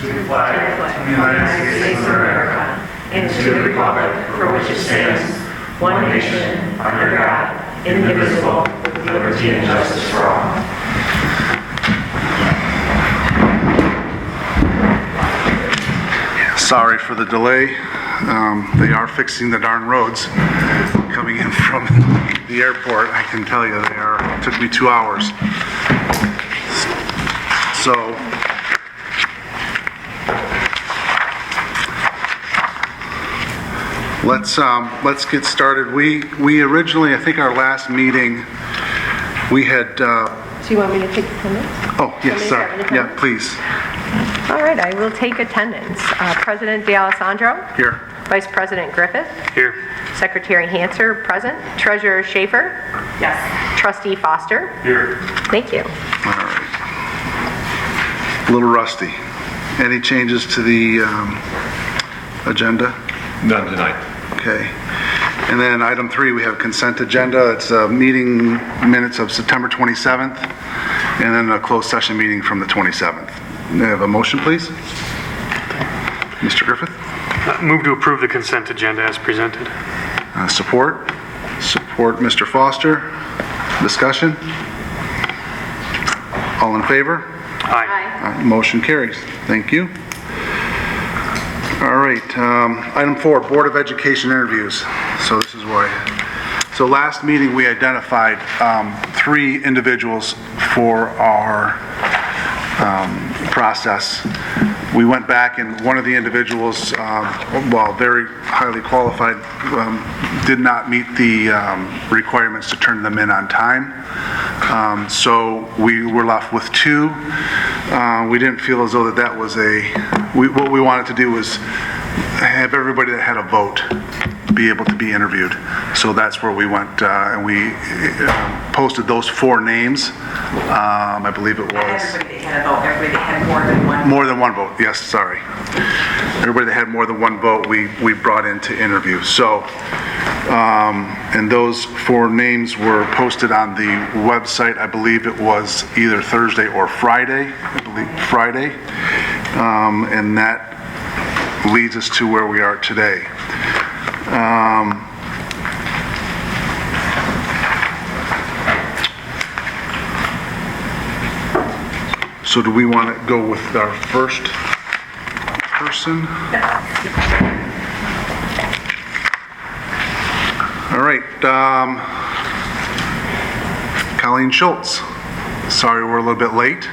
to the flag of the United States of America and to the republic for which it stands, one nation, under God, indivisible, with liberty and justice for all. Sorry for the delay. They are fixing the darn roads coming in from the airport. I can tell you it took me 2 hours. So let's get started. We originally, I think our last meeting, we had. So you want me to take attendance? Oh yes, sorry. Yeah, please. All right, I will take attendance. President D'Alessandro? Here. Vice President Griffith? Here. Secretary Hanser, present. Treasurer Schaefer? Yes. Trustee Foster? Here. Thank you. All right. A little rusty. Any changes to the agenda? None tonight. Okay. And then item 3, we have consent agenda. It's meeting minutes of September 27th, and then a closed session meeting from the 27th. May I have a motion, please? Mr. Griffith? Move to approve the consent agenda as presented. Support? Support, Mr. Foster. Discussion? All in favor? Aye. Motion carries. Thank you. All right. Item 4, Board of Education interviews. So this is why. So last meeting we identified 3 individuals for our process. We went back and one of the individuals, while very highly qualified, did not meet the requirements to turn them in on time. So we were left with 2. We didn't feel as though that was what we wanted to do was have everybody that had a vote be able to be interviewed. So that's where we went and we posted those 4 names. I believe it was. Everybody that had a vote, everybody that had more than one. More than one vote, yes, sorry. Everybody that had more than one vote, we brought in to interview. So, and those 4 names were posted on the website. I believe it was either Thursday or Friday. I believe Friday. And that leads us to where we are today. So do we want to go with our first person? All right. Colleen Schultz. Sorry we're a little bit late.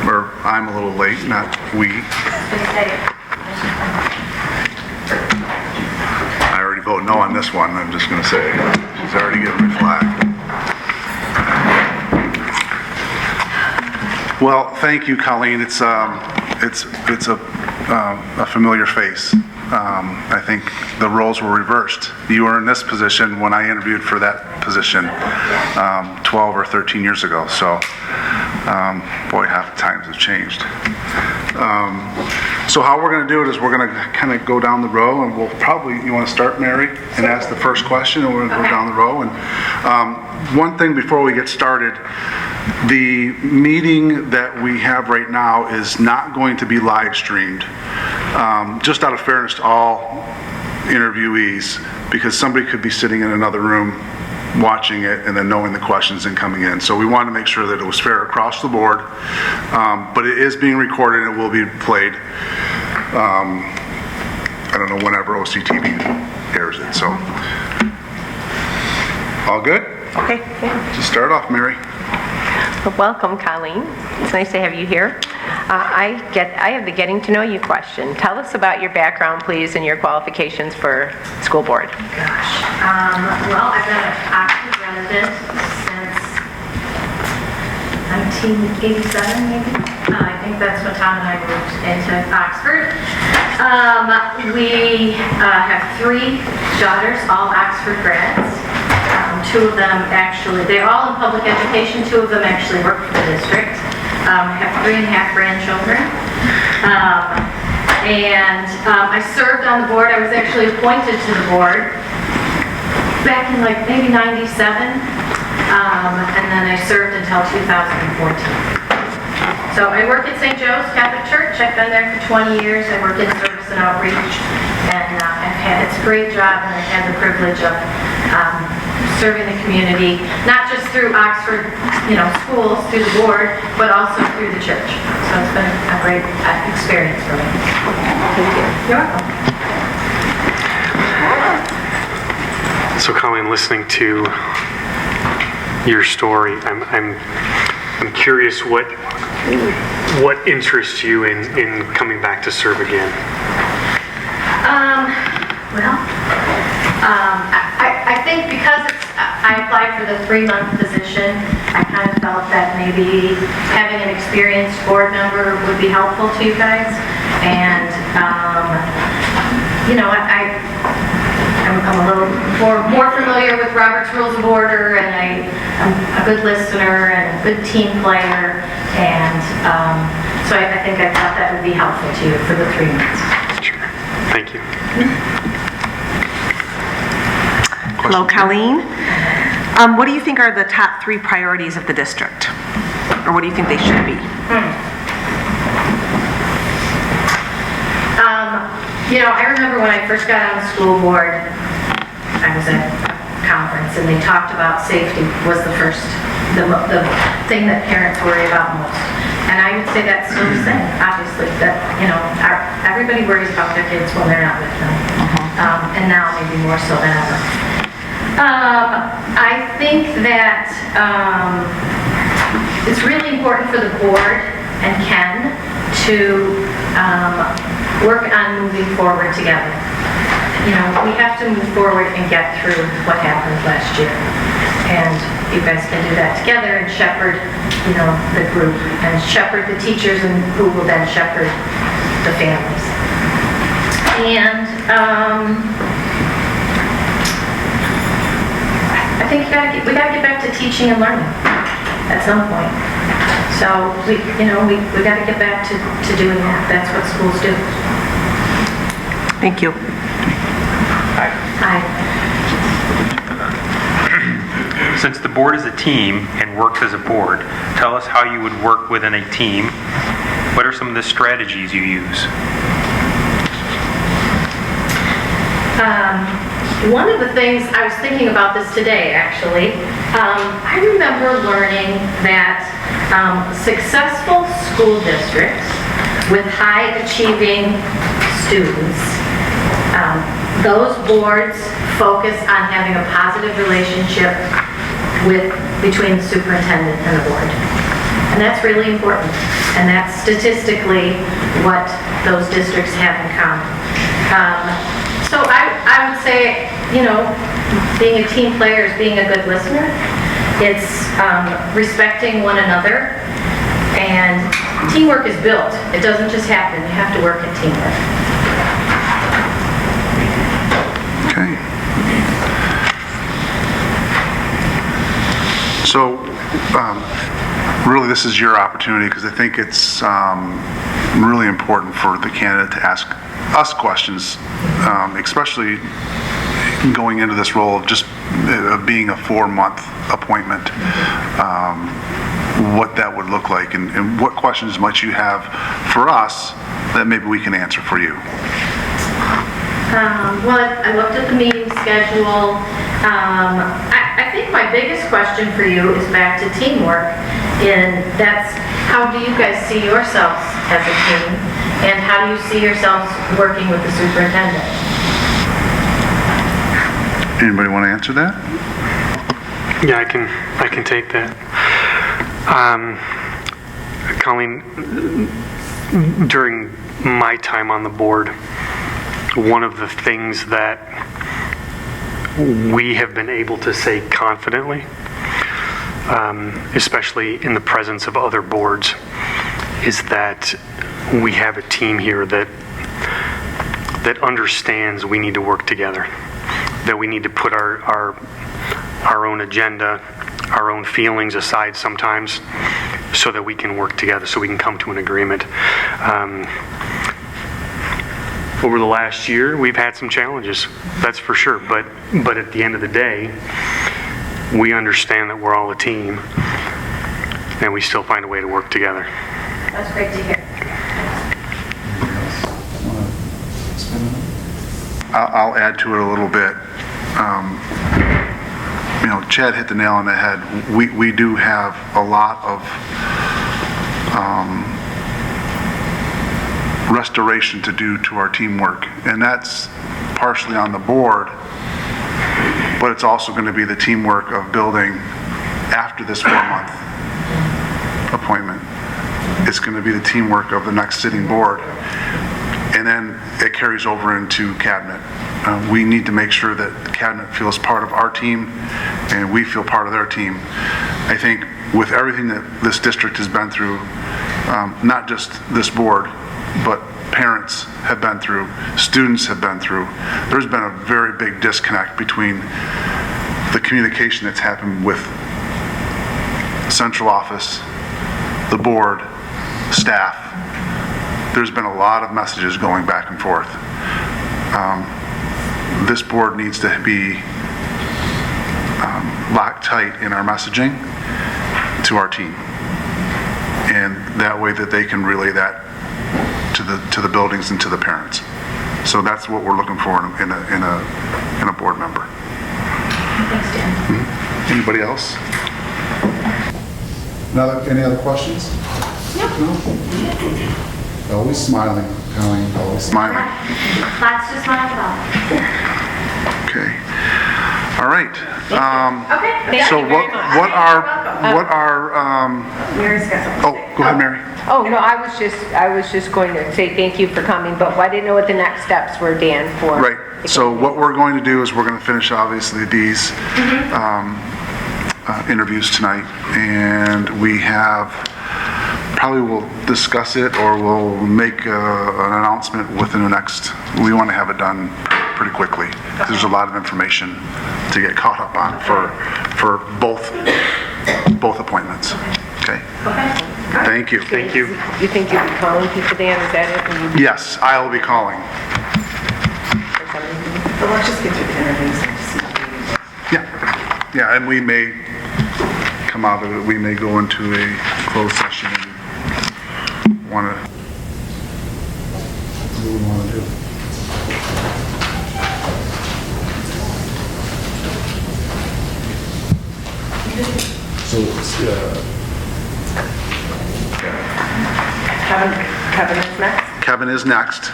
Or I'm a little late, not we. I already voted no on this one, I'm just going to say. She's already given me flag. Well, thank you, Colleen. It's a familiar face. I think the roles were reversed. You were in this position when I interviewed for that position 12 or 13 years ago. So, boy, half the times have changed. So how we're going to do it is we're going to kind of go down the row, and we'll probably, you want to start, Mary, and ask the first question, and we're going to go down the row. And one thing before we get started, the meeting that we have right now is not going to be live streamed, just out of fairness to all interviewees, because somebody could be sitting in another room watching it and then knowing the questions and coming in. So we wanted to make sure that it was fair across the board, but it is being recorded and it will be played, I don't know, whenever OCTV airs it. So, all good? Okay. Just start off, Mary. Well, welcome, Colleen. It's nice to have you here. I have the getting to know you question. Tell us about your background, please, and your qualifications for school board. Well, I've been an Oxford resident since 1987, maybe. I think that's when Tom and I moved into Oxford. We have 3 daughters, all Oxford grads. 2 of them actually, they're all in public education. 2 of them actually work for the district. I have 3.5 grandchildren. I served on the board. I was actually appointed to the board back in like maybe 97. And then I served until 2014. So So I work at St. Joe's Catholic Church. I've been there for 20 years. I work in service and outreach, and it's a great job, and I've had the privilege of serving the community, not just through Oxford, schools, through the board, but also through the church. So it's been a great experience for me. Thank you. You're welcome. So Colleen, listening to your story, I'm curious what interests you in coming back to serve again? I think because I applied for the 3-month position, I kind of felt that maybe having an experienced board member would be helpful to you guys. And, I'm a little more familiar with Robert's Rules of Order, and I'm a good listener and a good team player. And so I think I thought that would be helpful to you for the 3 months. Sure. Thank you. Hello, Colleen. What do you think are the top 3 priorities of the district? Or what do you think they should be? I remember when I first got on the school board, I was at a conference, and they talked about safety was the thing that parents worry about most. And I would say that's still the same, obviously, that, everybody worries about their kids when they're not with them. And now maybe more so than ever. I think that it's really important for the board and Ken to work on moving forward together. We have to move forward and get through what happened last year. And you guys can do that together and shepherd, the group, and shepherd the teachers, and who will then shepherd the families. And I think we got to get back to teaching and learning at some point. So we got to get back to doing that. That's what schools do. Thank you. Hi. Since the board is a team and works as a board, tell us how you would work within a team. What are some of the strategies you use? One of the things, I was thinking about this today, actually. I remember learning that successful school districts with high-achieving students, those boards focus on having a positive relationship between the superintendent and the board. And that's really important. And that's statistically what those districts have in common. So I would say, being a team player is being a good listener. It's respecting one another. And teamwork is built. It doesn't just happen. You have to work in teamwork. Okay. So, really this is your opportunity, because I think it's really important for the candidate to ask us questions, especially going into this role of just being a 4-month appointment, what that would look like, and what questions might you have for us that maybe we can answer for you. Well, I looked at the meeting schedule. I think my biggest question for you is back to teamwork, and that's how do you guys see yourselves as a team, and how do you see yourselves working with the superintendent? Anybody want to answer that? Yeah, I can take that. Colleen, during my time on the board, one of the things that we have been able to say confidently, especially in the presence of other boards, is that we have a team here that understands we need to work together, that we need to put our own agenda, our own feelings aside sometimes, so that we can work together, so we can come to an agreement. Over the last year, we've had some challenges, that's for sure, but at the end of the day, we understand that we're all a team, and we still find a way to work together. That's great to hear. I'll add to it a little bit. Chad hit the nail on the head. We do have a lot of restoration to do to our teamwork, and that's partially on the board, but it's also going to be the teamwork of building after this 4-month appointment. It's going to be the teamwork of the next sitting board, and then it carries over into cabinet. We need to make sure that cabinet feels part of our team and we feel part of their team. I think with everything that this district has been through, not just this board, but parents have been through, students have been through, there's been a very big disconnect between the communication that's happened with central office, the board, staff. There's been a lot of messages going back and forth. This board needs to be locked tight in our messaging to our team, and that way that they can relay that to the buildings and to the parents. So that's what we're looking for in a board member. Thanks, Dan. Anybody else? Any other questions? No. Always smiling, Colleen. Always smiling. Lots to smile about. Okay. All right. Okay. Thank So you very much. what are Mary's got something. oh, go ahead, Mary. Oh, no, I was just going to say thank you for coming, but I didn't know what the next steps were, Dan, for. Right. So what we're going to do is we're going to finish, obviously, these interviews tonight, and we have, probably we'll discuss it or we'll make an announcement within the next, we want to have it done pretty quickly, because there's a lot of information to get caught up on for both appointments. Okay? Thank you. Thank you. You think you'll be calling people, Dan, is that it? Or you- Yes, I will be calling. or something? But let's just get through the interviews and see. Yeah, and we may come out of it, we may go into a closed session and want to, what do we want to do? So it's, Kevin is next. Kevin is next.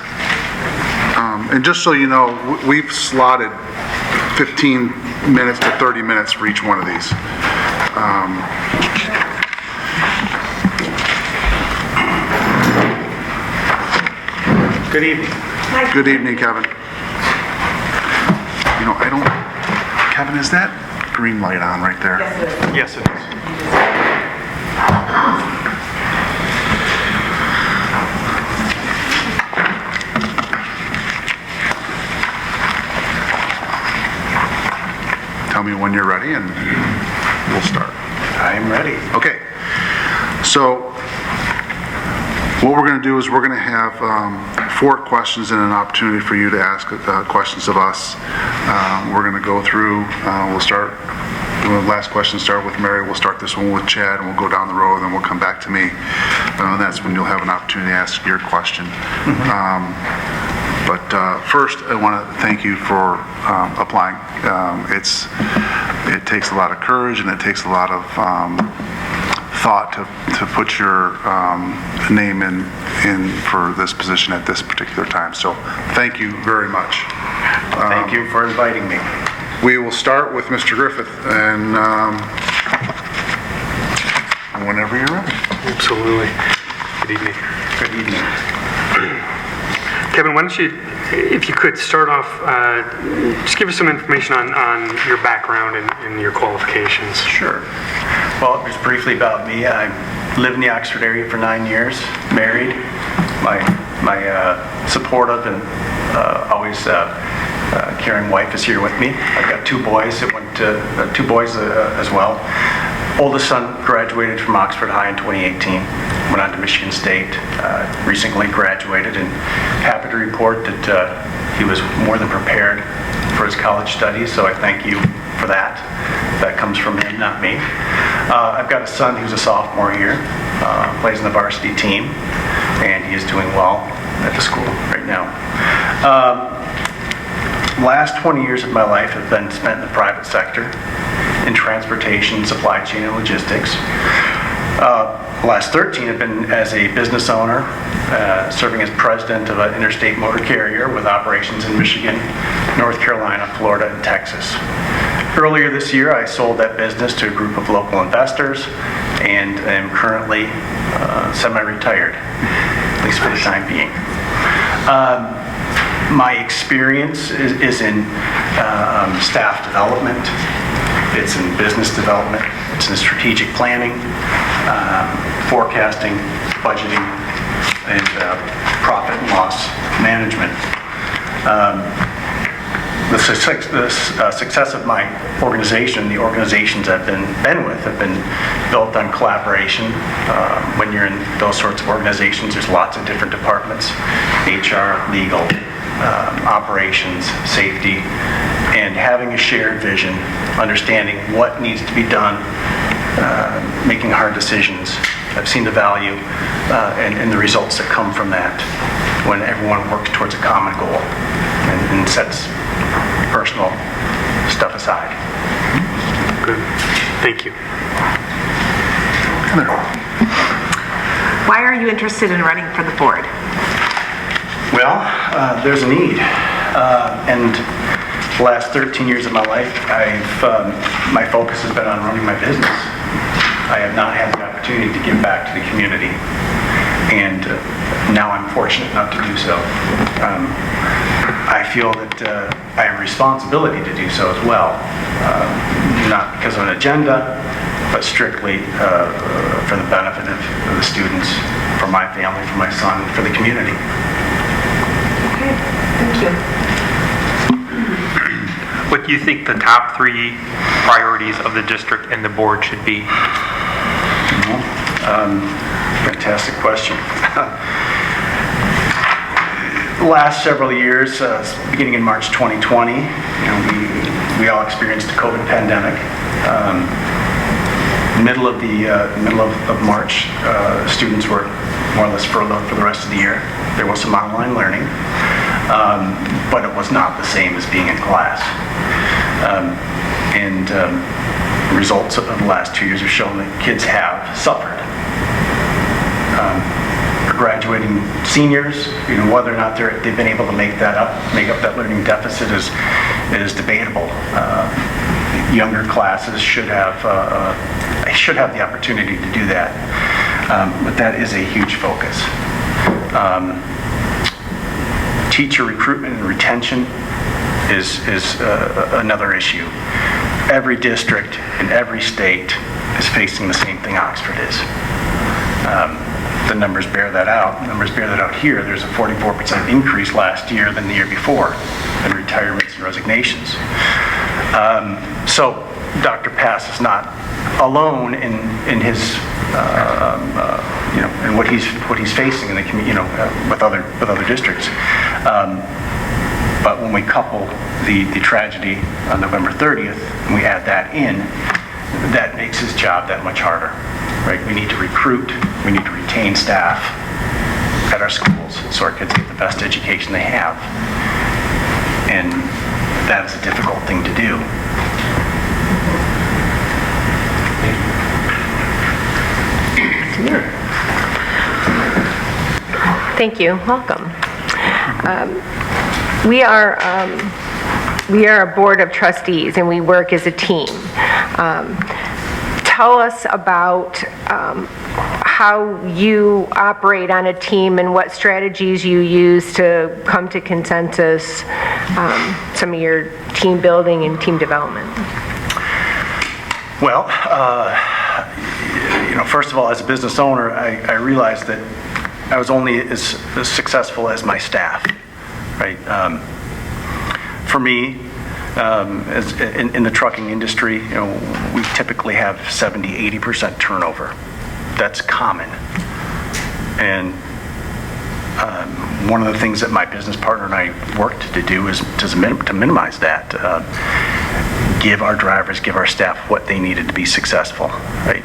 And just so you know, we've slotted 15 minutes to 30 minutes for each one of these. Good evening. Good evening, Kevin. Kevin, is that green light on right there? Yes, it is. Tell me when you're ready and we'll start. I'm ready. Okay, so what we're going to do is we're going to have 4 questions and an opportunity for you to ask questions of us. We're going to go through, we'll start, the last question start with Mary, we'll start this one with Chad, and we'll go down the road, and then we'll come back to me. And that's when you'll have an opportunity to ask your question. But first, I want to thank you for applying. It takes a lot of courage and it takes a lot of thought to put your name in for this position at this particular time. So thank you very much. Thank you for inviting me. We will start with Mr. Griffith, and whenever you're ready. Absolutely. Good evening. Good evening. Kevin, why don't you, if you could, start off, just give us some information on your background and your qualifications. Sure. Well, just briefly about me. I lived in the Oxford area for 9 years, married. My supportive and always caring wife is here with me. I've got 2 boys that went to, 2 boys as well. Oldest son graduated from Oxford High in 2018. Went on to Michigan State, recently graduated, and happy to report that he was more than prepared for his college studies, so I thank you for for that. That comes from him, not me. I've got a son who's a sophomore here, plays in the varsity team, and he is doing well at the school right now. Last 20 years of my life have been spent in the private sector, in transportation, supply chain, and logistics. The last 13 have been as a business owner, serving as president of an interstate motor carrier with operations in Michigan, North Carolina, Florida, and Texas. Earlier this year, I sold that business to a group of local investors and am currently semi-retired, at least for the time being. My experience is in staff development, it's in business development, it's in strategic planning, forecasting, budgeting, and profit and loss management. The success of my organization, the organizations I've been with, have been built on collaboration. When you're in those sorts of organizations, there's lots of different departments: HR, legal, operations, safety, and having a shared vision, understanding what needs to be done, making hard decisions. I've seen the value and the results that come from that when everyone works towards a common goal and sets personal stuff aside. Good. Thank you. Why are you interested in running for the board? Well, there's a need, and the last 13 years of my life, my focus has been on running my business. I have not had the opportunity to give back to the community, and now I'm fortunate enough to do so. I feel that I have a responsibility to do so as well, not because of an agenda, but strictly for the benefit of the students, for my family, for my son, for the community. Okay, thank you. What do you think the top 3 priorities of the district and the board should be? Fantastic question. The last several years, beginning in March 2020, we all experienced the COVID pandemic. Middle of March, students were more or less furloughed for the rest of the year. There was some online learning, but it was not the same as being in class. Results of the last 2 years have shown that kids have suffered. Graduating seniors, whether or not they've been able to make up that learning deficit is debatable. Younger classes should have the opportunity to do that, but that is a huge focus. Teacher recruitment and retention is another issue. Every district in every state is facing the same thing Oxford is. The numbers bear that out. The numbers bear that out here. There's a 44% increase last year than the year before in retirements and resignations. So Dr. Pass is not alone in his, in what he's facing in the community, with other districts. But when we couple the tragedy on November 30th, and we add that in, that makes his job that much harder, right? We need to recruit, we need to retain staff at our schools so our kids get the best education they have. And that is a difficult thing to do. Thank you. Welcome. We are a board of trustees, and we work as a team. Tell us about how you operate on a team and what strategies you use to come to consensus, some of your team building and team development. Well, first of all, as a business owner, I realized that I was only as successful as my staff, right? For me, in the trucking industry, we typically have 70-80% turnover. That's common. And one of the things that my business partner and I worked to do is to minimize that. give our drivers, give our staff what they needed to be successful, right?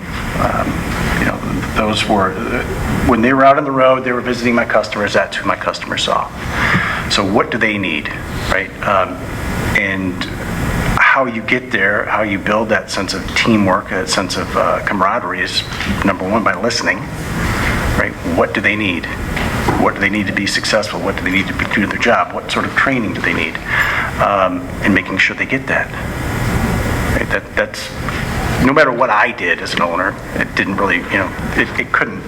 Those were, when they were out on the road, they were visiting my customers, that's who my customers saw. So what do they need, right? And how you get there, how you build that sense of teamwork, that sense of camaraderie is, number one, by listening, right? What do they need? What do they need to be successful? What do they need to do their job? What sort of training do they need? And making sure they get that. Right? That's no matter what I did as an owner, it didn't really, it couldn't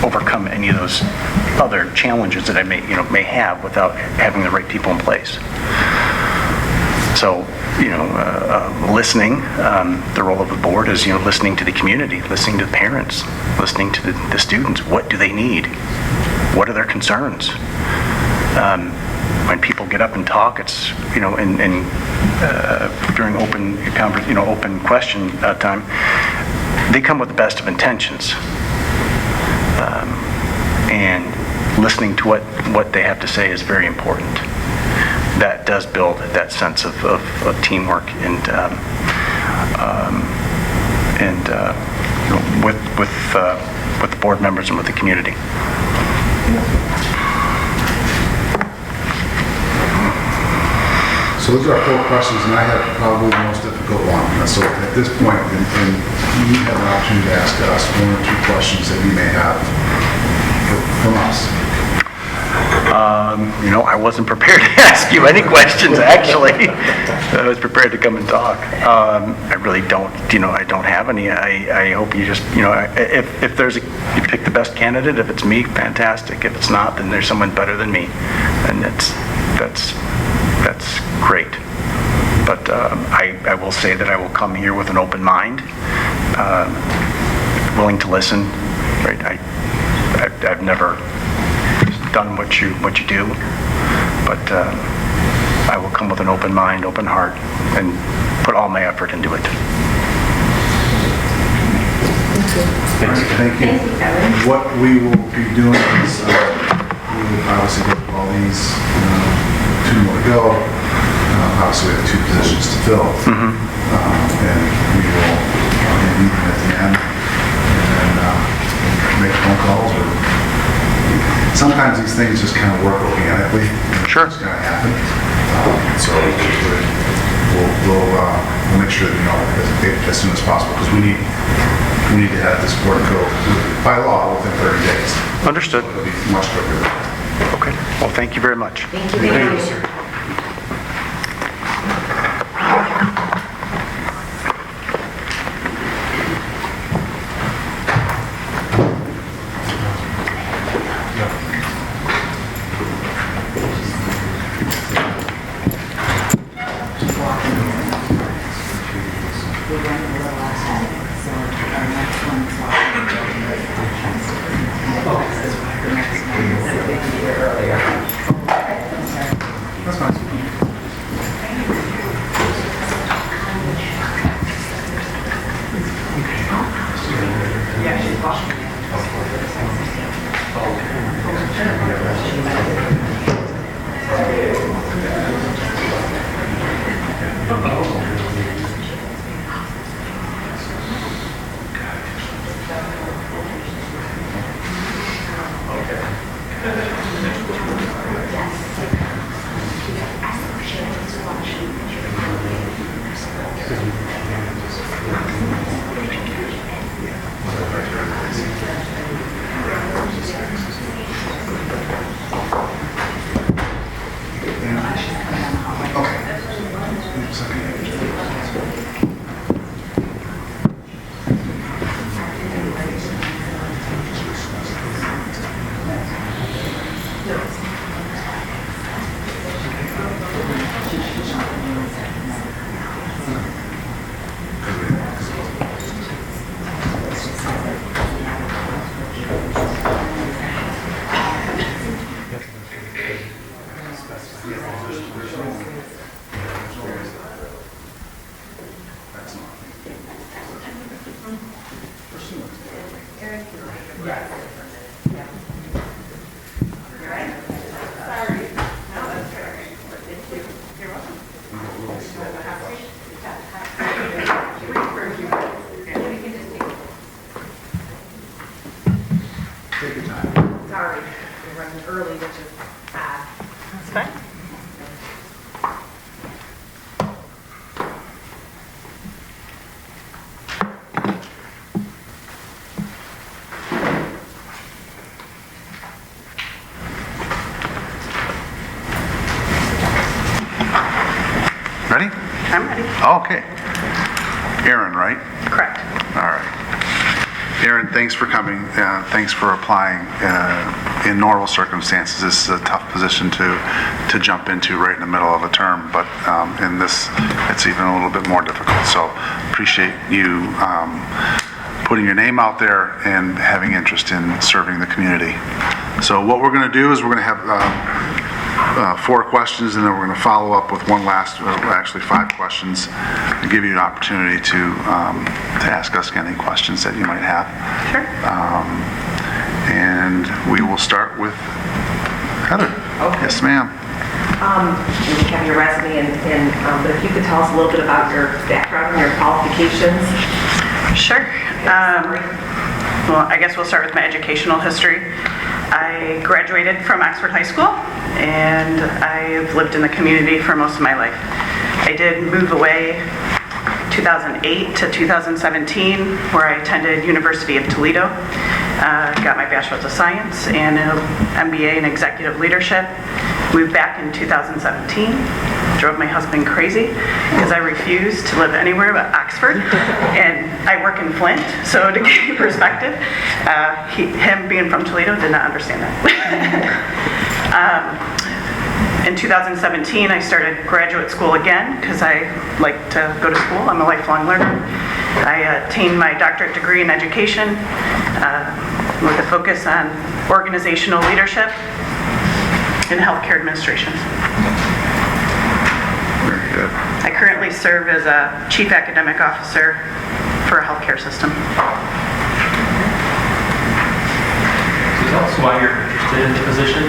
overcome any of those other challenges that I may have without having the right people in place. So, listening, the role of the board is, listening to the community, listening to the parents, listening to the students. What do they need? What are their concerns? When people get up and talk, it's, during open question time, they come with the best of intentions. And listening to what they have to say is very important. That does build that sense of teamwork and with the board members and with the community. So those are our 4 questions, and I have probably the most difficult one. So at this point, and you have an opportunity to ask us 1 or 2 questions that you may have from us. I wasn't prepared to ask you any questions, actually. I was prepared to come and talk. I really don't, I don't have any. I hope you just, if there's you pick the best candidate. If it's me, fantastic. If it's not, then there's someone better than me. And that's great. But I will say that I will come here with an open mind, willing to listen. Right? I've never done what you do, but I will come with an open mind, open heart, and put all my effort into it. Thank you. What we will be doing is we will obviously go through all these, 2 more to go. Obviously, we have 2 positions to fill, and we will meet them at the end, and then make phone calls. Sometimes these things just kind of work organically. Sure. It's going to happen. So we'll make sure that as soon as possible, because we need to have this board go by law within 30 days. Understood. It'll be much quicker than that. Okay. Well, thank you very much. Thank you. That's fine. Sorry. No, that's fair. Thank you. You're welcome. early, which is bad. That's fine. Ready? I'm ready. Okay. Aaron, right? Correct. All right. Aaron, thanks for coming. Thanks for applying. In normal circumstances, this is a tough position to jump into right in the middle of a term, but in this, it's even a little bit more difficult. So appreciate you putting your name out there and having interest in serving the community. So what we're going to do is we're going to have 4 questions, and then we're going to follow up with one last, actually 5 questions, to give you an opportunity to ask us any questions that you might have. Sure. And we will start with Heather. Okay. Yes, ma'am. We have your resume, but if you could tell us a little bit about your background and your qualifications. Sure. Well, I guess we'll start with my educational history. I graduated from Oxford High School, and I've lived in the community for most of my life. I did move away 2008 to 2017, where I attended University of Toledo. Got my Bachelor's of Science and an MBA in Executive Leadership. Moved back in 2017. Drove my husband crazy because I refused to live anywhere but Oxford, and I work in Flint, so to give you perspective, him being from Toledo did not understand that. In 2017, I started graduate school again because I like to go to school. I'm a lifelong learner. I attained my doctorate degree in education with a focus on organizational leadership and healthcare administration. Very good. I currently serve as a chief academic officer for a healthcare system. So tell us why you're interested in the position.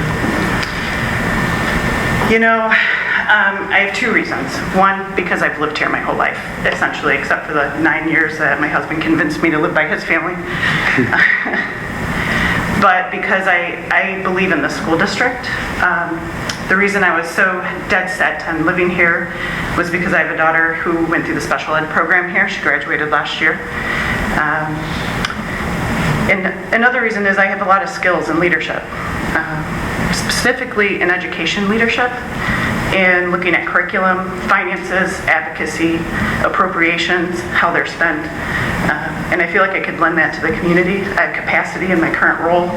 You know, I have 2 reasons. One, because I've lived here my whole life, essentially, except for the 9 years that my husband convinced me to live by his family. But because I believe in the school district. The reason I was so dead set on living here was because I have a daughter who went through the special ed program here. She graduated last year. And another reason is I have a lot of skills in leadership, specifically in education leadership, and looking at curriculum, finances, advocacy, appropriations, how they're spent. And I feel like I could lend that to the community. I have capacity in my current role,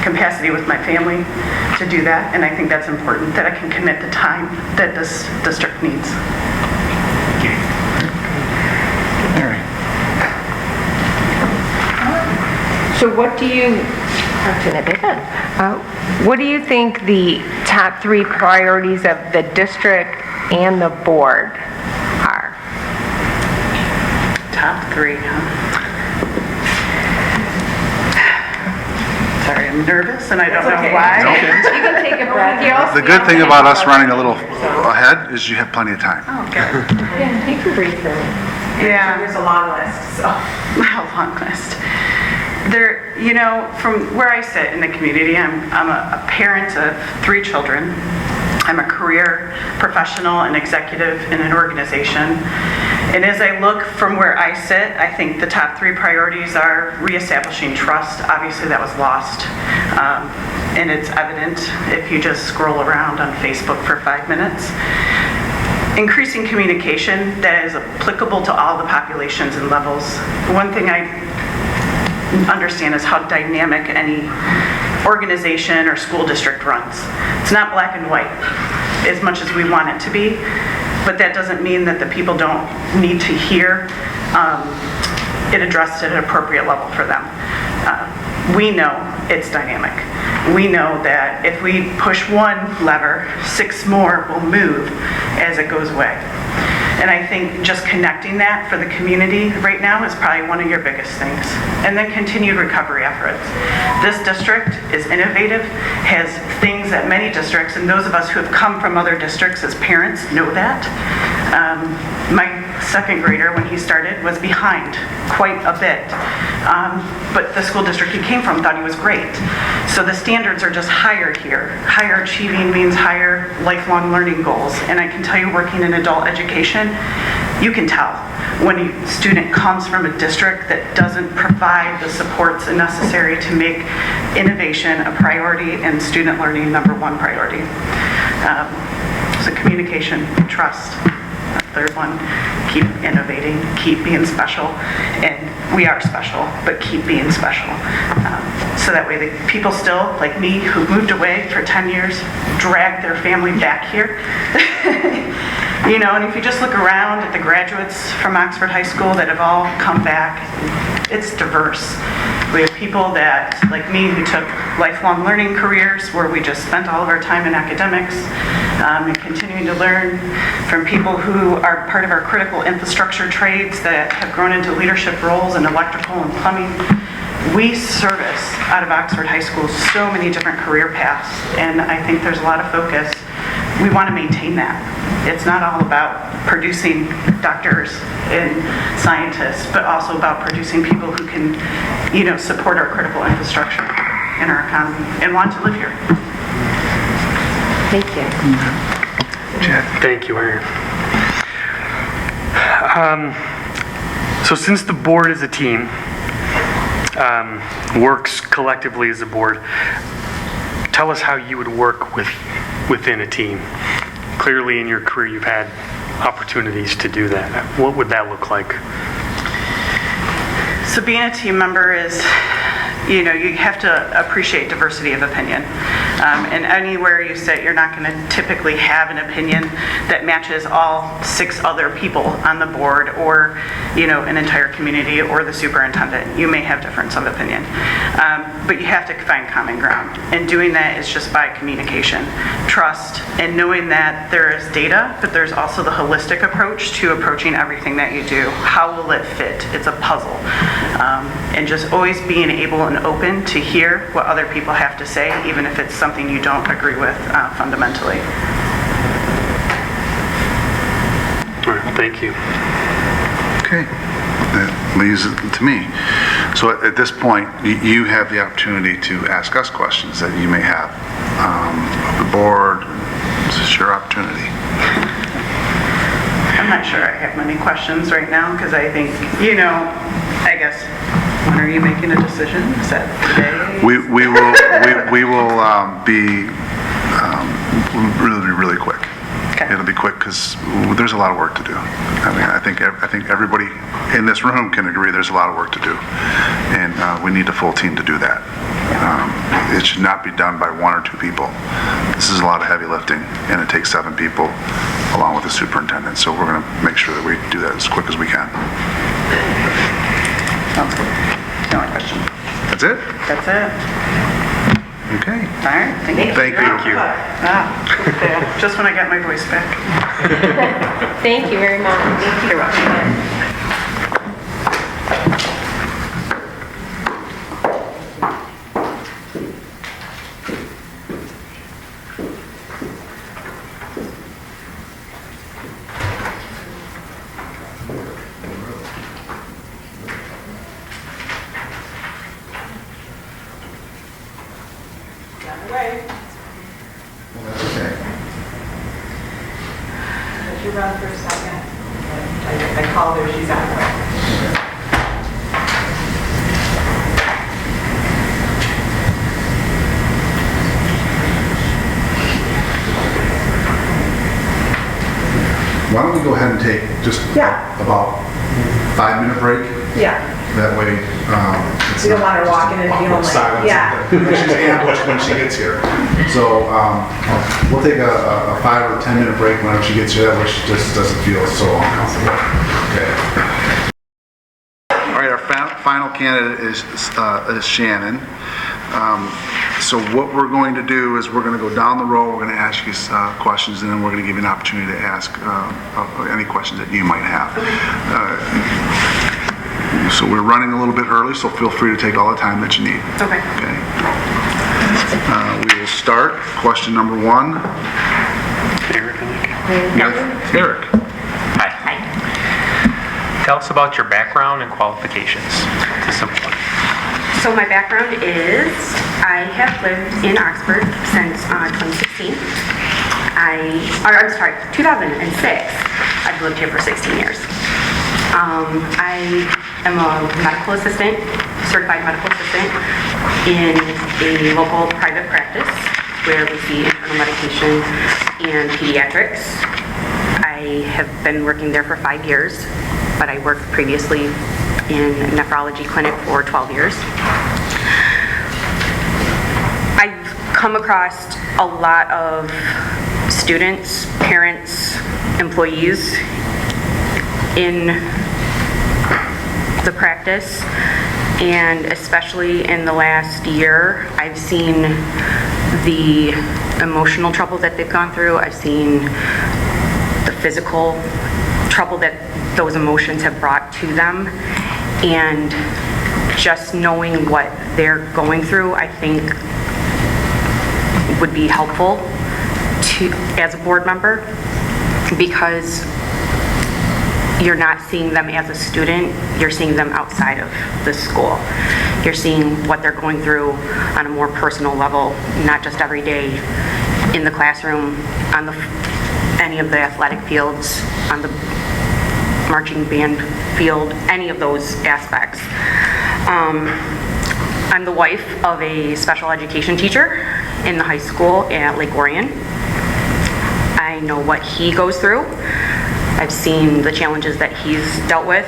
capacity with my family to do that, and I think that's important, that I can commit the time that this district needs. Mary. So what do you think the top 3 priorities of the district and the board are? Top 3, huh? Sorry, I'm nervous and I don't know why. You can take a breath. The good thing about us running a little ahead is you have plenty of time. Oh, okay. Yeah, you can breathe for me. Yeah. There's a long list, so. A long list. There, you know, from where I sit in the community, I'm a parent of 3 children. I'm a career professional and executive in an organization. And as I look from where I sit, I think the top 3 priorities are reestablishing trust. Obviously that was lost. And it's evident if you just scroll around on Facebook for 5 minutes. Increasing communication that is applicable to all the populations and levels. One thing I understand is how dynamic any organization or school district runs. It's not black and white as much as we want it to be, but that doesn't mean that the people don't need to hear it addressed at an appropriate level for them. We know it's dynamic. We know that if we push one lever, 6 more will move as it goes away. And I think just connecting that for the community right now is probably one of your biggest things. And then continued recovery efforts. This district is innovative, has things that many districts, and those of us who have come from other districts as parents know that. My second grader when he started was behind quite a bit. But the school district he came from thought he was great. So the standards are just higher here. Higher achieving means higher lifelong learning goals. And I can tell you, working in adult education, you can tell when a student comes from a district that doesn't provide the supports necessary to make innovation a priority and student learning #1 priority. So communication, trust. Third one, keep innovating, keep being special. And we are special, but keep being special. So that way the people still, like me, who moved away for 10 years, drag their family back here. You know, and if you just look around at the graduates from Oxford High School that have all come back, it's diverse. We have people that, like me, who took lifelong learning careers where we just spent all of our time in academics and continuing to learn, from people who are part of our critical infrastructure trades that have grown into leadership roles in electrical and plumbing. We service out of Oxford High School so many different career paths, and I think there's a lot of focus. We want to maintain that. It's not all about producing doctors and scientists, but also about producing people who can, you know, support our critical infrastructure in our economy and want to live here. Thank you. Thank you, Erin. So since the board is a team, works collectively as a board, tell us how you would work within a team. Clearly in your career you've had opportunities to do that. What would that look like? So being a team member is, you know, you have to appreciate diversity of opinion. And anywhere you sit, you're not going to typically have an opinion that matches all 6 other people on the board or, you know, an entire community or the superintendent. You may have difference of opinion. But you have to find common ground. And doing that is just by communication, trust, and knowing that there is data, but there's also the holistic approach to approaching everything that you do. How will it fit? It's a puzzle. And just always being able and open to hear what other people have to say, even if it's something you don't agree with fundamentally. All right, thank you. Okay, that leaves it to me. So at this point, you have the opportunity to ask us questions that you may have of the board. This is your opportunity. I'm not sure I have many questions right now because I think, you know, I guess, when are you making a decision? Is that today? We will be really quick. Okay. It'll be quick because there's a lot of work to do. I mean, I think everybody in this room can agree there's a lot of work to do, and we need a full team to do that. It should not be done by 1 or 2 people. This is a lot of heavy lifting, and it takes 7 people along with the superintendent. So we're going to make sure that we do that as quick as we can. Sounds good. No more question. That's it? That's it. Okay. All right. Thank you. Thank you. Ah, just when I got my voice back. Thank you very much. Thank you. You're welcome. She run for a second. I called her, she's on her way. Why don't we go ahead and take just about 5-minute break? Yeah. That way, You don't want her walking and feeling like, silence. yeah. She's ambushed when she gets here. So we'll take a 5 or 10-minute break whenever she gets here. That way she just doesn't feel so uncomfortable. Okay. All right, our final candidate is Shannon. So what we're going to do is we're going to go down the row, we're going to ask you questions, and then we're going to give you an opportunity to ask any questions that you might have. So we're running a little bit early, so feel free to take all the time that you need. Okay. Okay. We will start. Question number 1. Eric, I think. Eric. Hi. Tell us about your background and qualifications. It's a simple one. So my background is, I have lived in Oxford since 2016. 2006. I've lived here for 16 years. I am a medical assistant, certified medical assistant in a local private practice where we see internal medication and pediatrics. I have been working there for 5 years, but I worked previously in a nephrology clinic for 12 years. I've come across a lot of students, parents, employees in the practice, and especially in the last year, I've seen the emotional trouble that they've gone through. I've seen the physical trouble that those emotions have brought to them, and just knowing what they're going through, I think would be helpful to, as a board member, because you're not seeing them as a student, you're seeing them outside of the school. You're seeing what they're going through on a more personal level, not just every day in the classroom, on any of the athletic fields, on the marching band field, any of those aspects. I'm the wife of a special education teacher in the high school at Lake Orion. I know what he goes through. I've seen the challenges that he's dealt with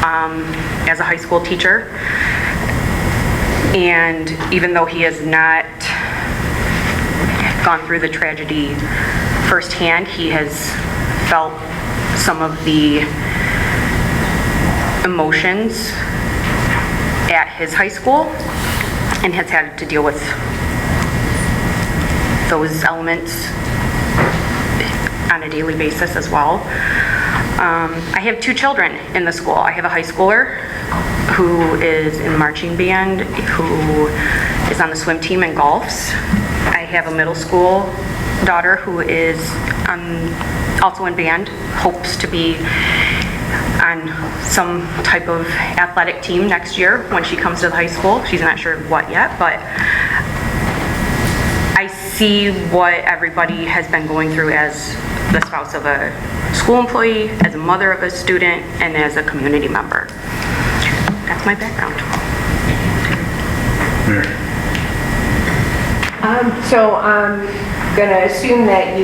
as a high school teacher. And even though he has not gone through the tragedy firsthand, he has felt some of the emotions at his high school and has had to deal with those elements on a daily basis as well. I have 2 children in the school. I have a high schooler who is in marching band, who is on the swim team and golfs. I have a middle school daughter who is also in band, hopes to be on some type of athletic team next year when she comes to the high school. She's not sure what yet, but I see what everybody has been going through as the spouse of a school employee, as a mother of a student, and as a community member. That's my background. So I'm going to assume that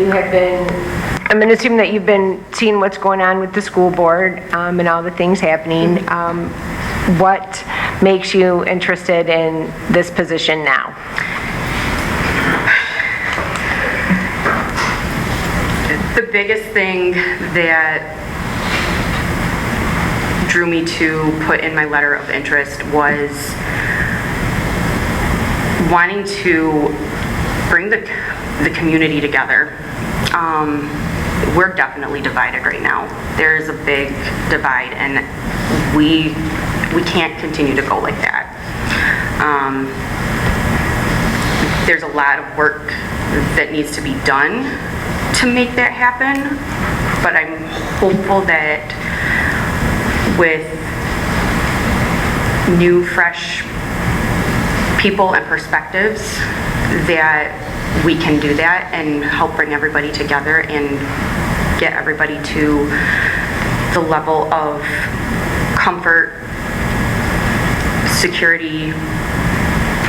you've been seeing what's going on with the school board and all the things happening. What makes you interested in this position now? The biggest thing that drew me to put in my letter of interest was wanting to bring the community together. We're definitely divided right now. There's a big divide, and we can't continue to go like that. There's a lot of work that needs to be done to make that happen, but I'm hopeful that with new, fresh people and perspectives that we can do that and help bring everybody together and get everybody to the level of comfort, security,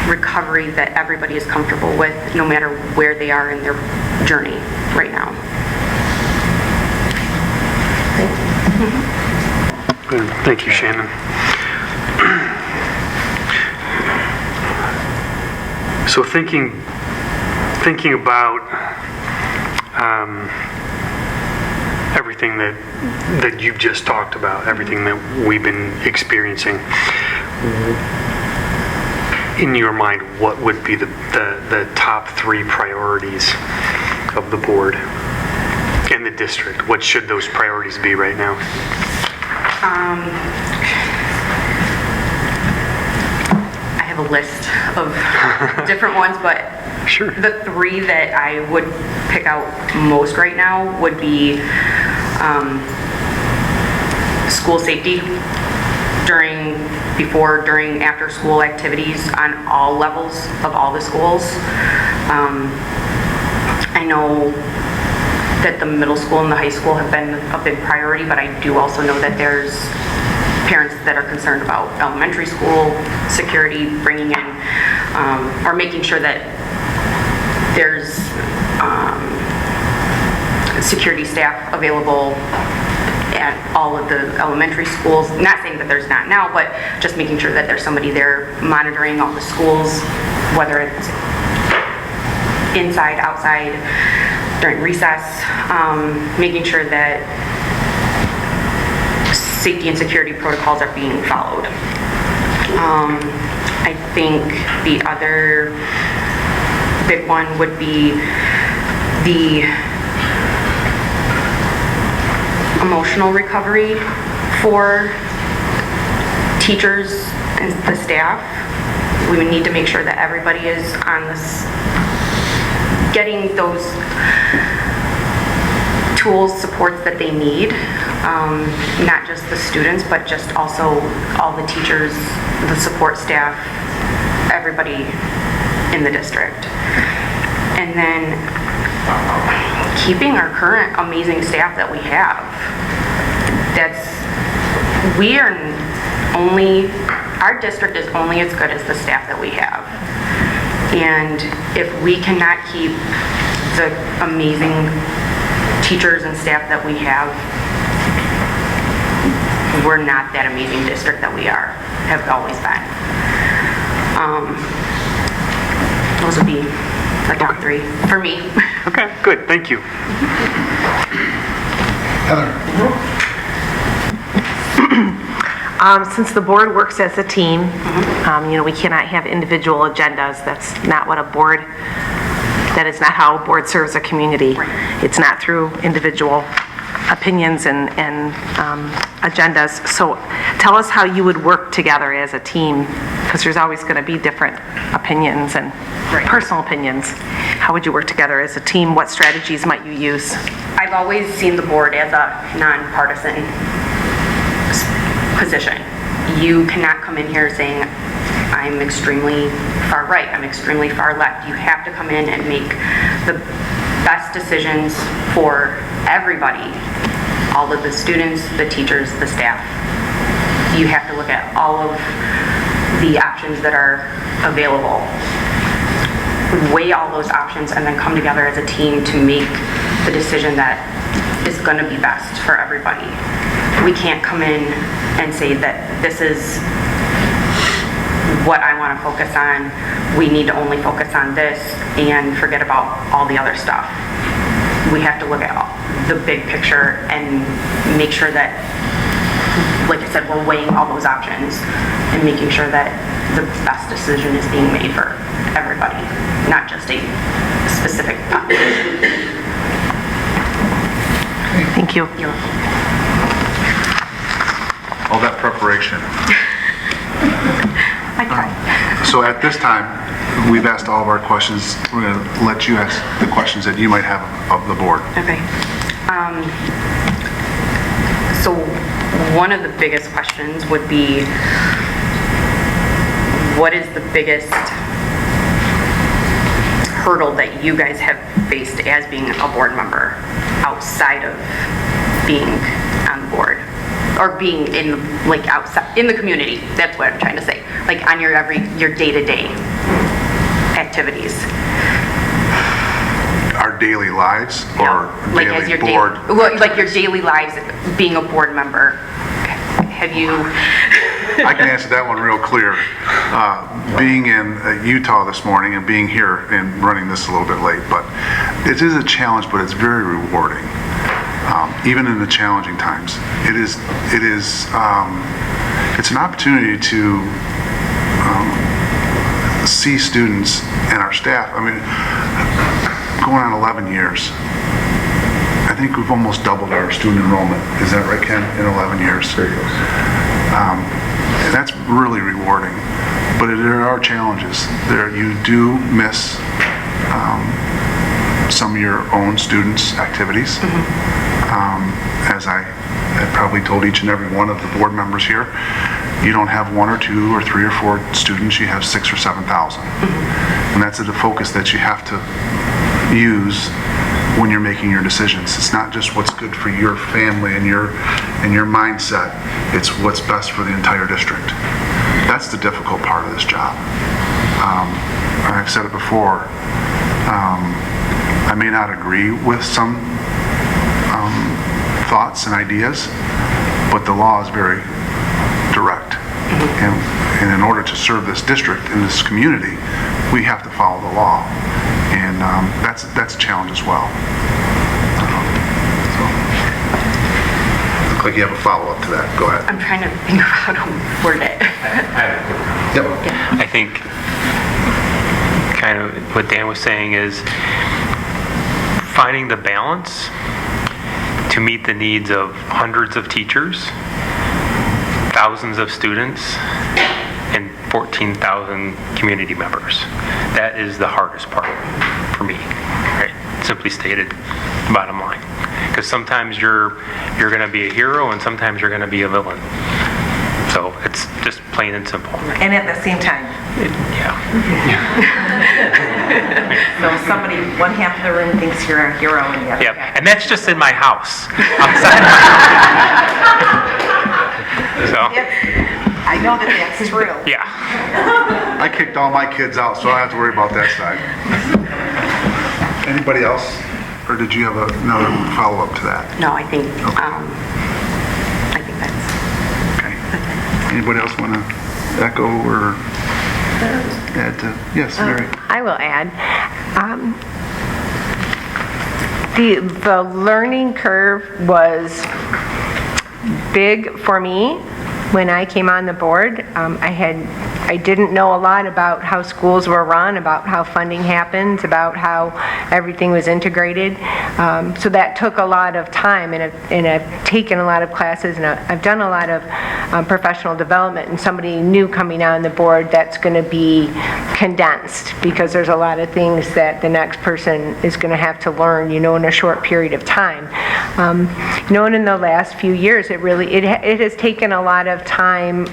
recovery that everybody is comfortable with, no matter where they are in their journey right now. Good. Thank you, Shannon. So thinking about everything that you've just talked about, everything that we've been experiencing, in your mind, what would be the top 3 priorities of the board and the district? What should those priorities be right now? I have a list of different ones, but sure. The 3 that I would pick out most right now would be school safety before, during, after school activities on all levels of all the schools. I know that the middle school and the high school have been a big priority, but I do also know that there's parents that are concerned about elementary school security, bringing in, or making sure that there's security staff available at all of the elementary schools. Not saying that there's not now, but just making sure that there's somebody there monitoring all the schools, whether it's inside, outside, during recess, making sure that safety and security protocols are being followed. I think the other big one would be the emotional recovery for teachers and the staff. We would need to make sure that everybody is on this, getting those tools, supports that they need, not just the students, but just also all the teachers, the support staff, everybody in the district. And then keeping our current amazing staff that we have. Our district is only as good as the staff that we have. And if we cannot keep the amazing teachers and staff that we have, we're not that amazing district that we have always been. Those would be the top three for me. Okay, good, thank you. Heather? Since the board works as a team, we cannot have individual agendas. That's not what that is not how a board serves a community. Right. It's not through individual opinions and agendas. So tell us how you would work together as a team, because there's always going to be different opinions and personal opinions. How would you work together as a team? What strategies might you use? I've always seen the board as a nonpartisan position. You cannot come in here saying, I'm extremely far right, I'm extremely far left. You have to come in and make the best decisions for everybody, all of the students, the teachers, the staff. You have to look at all of the options that are available, weigh all those options, and then come together as a team to make the decision that is going to be best for everybody. We can't come in and say that this is what I want to focus on. We need to only focus on this and forget about all the other stuff. We have to look at the big picture and make sure that, like I said, we're weighing all those options and making sure that the best decision is being made for everybody, not just a specific population. Thank you. You're welcome. All that preparation. I tried. So at this time, we've asked all of our questions. We're going to let you ask the questions that you might have of the board. Okay. So one of the biggest questions would be, what is the biggest hurdle that you guys have faced as being a board member outside of being on the board? Or being in outside in the community? That's what I'm trying to say. Like on your day-to-day activities. Our daily lives or like daily as your board? like your daily lives being a board member. Have you? I can answer that one real clear. Being in Utah this morning and being here and running this a little bit late, but it is a challenge, but it's very rewarding. Even in the challenging times, it's an opportunity to see students and our staff. I mean, going on 11 years, I think we've almost doubled our student enrollment. Is that right, Ken? In 11 years. And that's really rewarding. But there are challenges. You do miss some of your own students' activities. As I have probably told each and every one of the board members here, you don't have 1 or 2 or 3 or 4 students, you have 6,000 or 7,000. And that's the focus that you have to use when you're making your decisions. It's not just what's good for your family and your mindset, it's what's best for the entire district. That's the difficult part of this job. I've said it before, I may not agree with some thoughts and ideas, but the law is very direct. And in order to serve this district and this community, we have to follow the law. And that's a challenge as well. Look like you have a follow-up to that. Go ahead. I'm trying to think of how to word it. Yep. I think kind of what Dan was saying is finding the balance to meet the needs of hundreds of teachers, thousands of students, and 14,000 community members. That is the hardest part for me, right? Simply stated, bottom line. Because sometimes you're going to be a hero and sometimes you're going to be a villain. So it's just plain and simple. And at the same time. Yeah. So somebody, one half of the room thinks you're a hero and the other Yep. half. And that's just in my house. Outside. So, I know that that's true. yeah. I kicked all my kids out, so I don't have to worry about that side. Anybody else? Or did you have another follow-up to that? No, I think that's... Okay. Anybody else want to echo or add to? Yes, Mary. I will add. The learning curve was big for me when I came on the board. I didn't know a lot about how schools were run, about how funding happens, about how everything was integrated. So that took a lot of time, and I've taken a lot of classes, and I've done a lot of professional development, and somebody new coming on the board, that's going to be condensed, because there's a lot of things that the next person is going to have to learn, in a short period of time. And in the last few years, it has taken a lot of time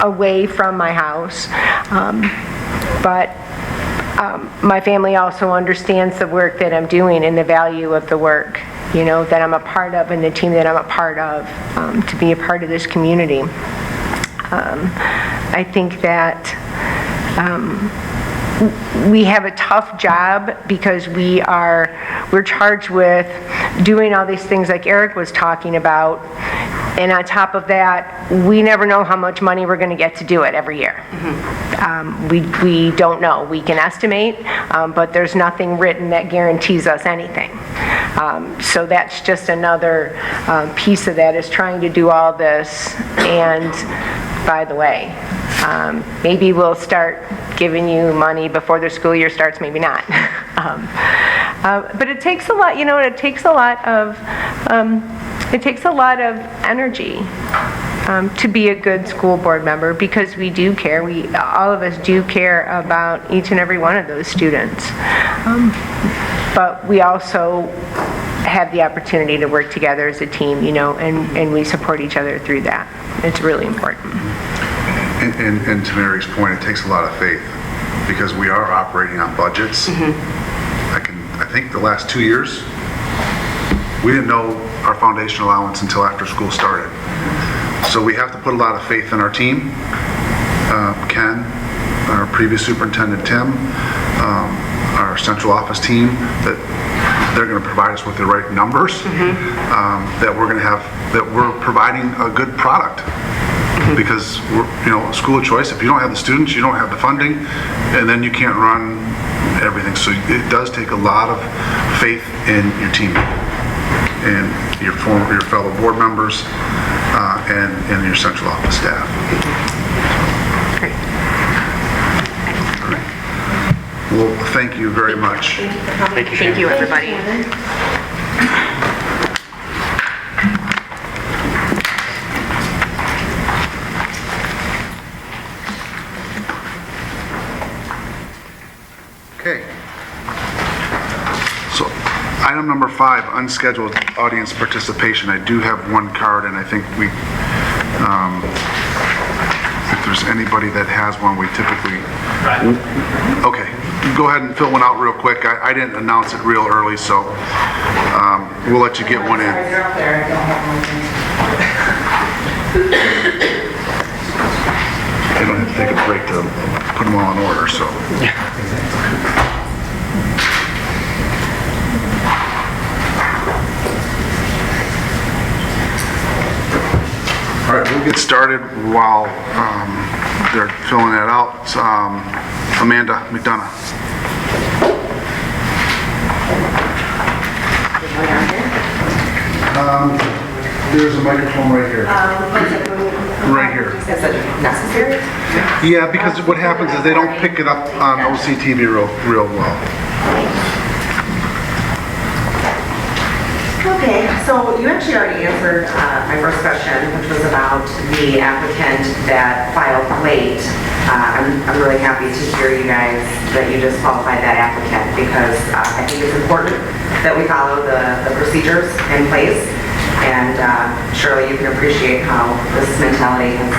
away from my house, but my family also understands the work that I'm doing and the value of the work, that I'm a part of, and the team that I'm a part of, to be a part of this community. I think that we have a tough job because we're charged with doing all these things like Eric was talking about, and on top of that, we never know how much money we're going to get to do it every year. We don't know. We can estimate, but there's nothing written that guarantees us anything. So that's just another piece of that, is trying to do all this. And by the way, maybe we'll start giving you money before the school year starts, maybe not. But it takes a lot, it takes a lot of energy to be a good school board member, because we do care. All of us do care about each and every one of those students. But we also have the opportunity to work together as a team, and we support each other through that. It's really important. And to Mary's point, it takes a lot of faith, because we are operating on budgets. I think the last 2 years, we didn't know our foundation allowance until after school started. So we have to put a lot of faith in our team. Ken, our previous superintendent Tim, our central office team, that they're going to provide us with the right numbers, that we're providing a good product. Because we're, school of choice, if you don't have the students, you don't have the funding, and then you can't run everything. So it does take a lot of faith in your team and your fellow board members, and your central office staff. Great. All right. Well, thank you very much. Thank you, everybody. Okay. So item number 5, unscheduled audience participation. I do have one card, and I think if there's anybody that has one, we typically... Okay, go ahead and fill one out real quick. I didn't announce it real early, so we'll let you get one in. They don't have to take a break to put them all in order, so... All right, we'll get started while they're filling that out. Amanda McDonough. There's a microphone right here. Right here. Is it necessary? Yeah, because what happens is they don't pick it up on OCTV real well. Okay, so you actually already answered my first question, which was about the applicant that filed late. I'm really happy to hear you guys that you disqualified that applicant because I think it's important that we follow the procedures in place. And surely you can appreciate how this mentality has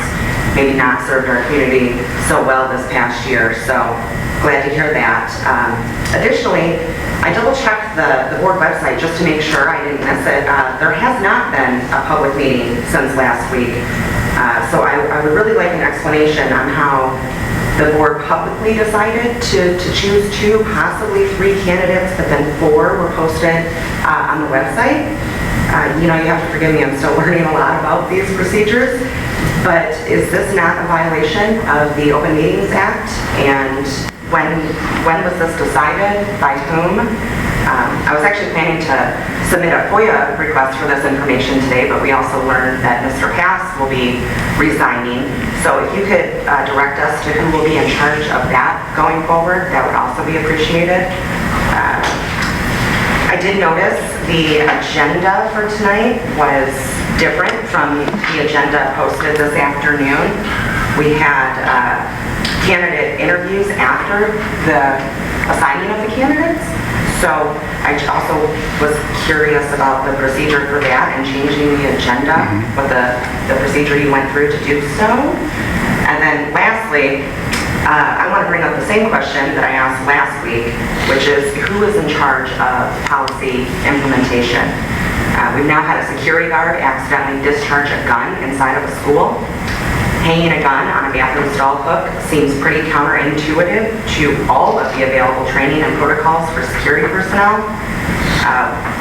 maybe not served our community so well this past year. So glad to hear that. Additionally, I double-checked the board website just to make sure I didn't miss it. There has not been a public meeting since last week. So I would really like an explanation on how the board publicly decided to choose 2, possibly 3 candidates, but then 4 were posted on the website. You have to forgive me, I'm still learning a lot about these procedures, but is this not a violation of the Open Meetings Act? And when was this decided? By whom? I was actually planning to submit a FOIA request for this information today, but we also learned that Mr. Cass will be resigning. So if you could direct us to who will be in charge of that going forward, that would also be appreciated. I did notice the agenda for tonight was different from the agenda posted this afternoon. We had candidate interviews after the assigning of the candidates. So I also was curious about the procedure for that and changing the agenda, what the procedure you went through to do so. And then lastly, I want to bring up the same question that I asked last week, which is who is in charge of policy implementation? We've now had a security guard accidentally discharge a gun inside of a school. Hanging a gun on a bathroom stall hook seems pretty counterintuitive to all of the available training and protocols for security personnel.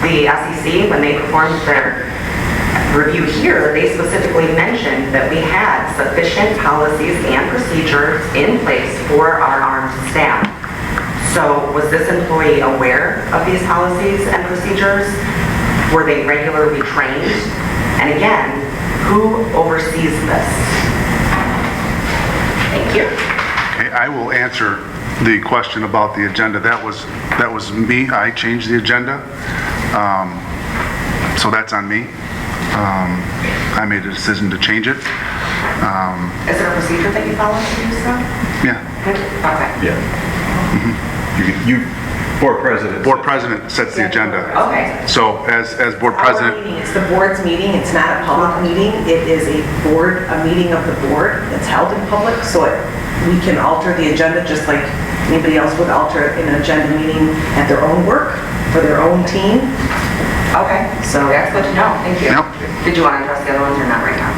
The SEC, when they performed their review here, they specifically mentioned that we had sufficient policies and procedures in place for our armed staff. So was this employee aware of these policies and procedures? Were they regularly trained? And again, who oversees this? Thank you. Okay, I will answer the question about the agenda. That was me. I changed the agenda. So that's on me. I made a decision to change it. Is there a procedure that you follow to do so? Yeah. Okay. Mm-hmm. You board president. Board president sets the agenda. Okay. So as board president, It's the board's meeting, it's not a public meeting, it is a meeting of the board that's held in public, so we can alter the agenda just like anybody else would alter an agenda meeting at their own work, for their own team. Okay, so that's good to know, thank you. Yep. Did you want to address the other ones or not right now?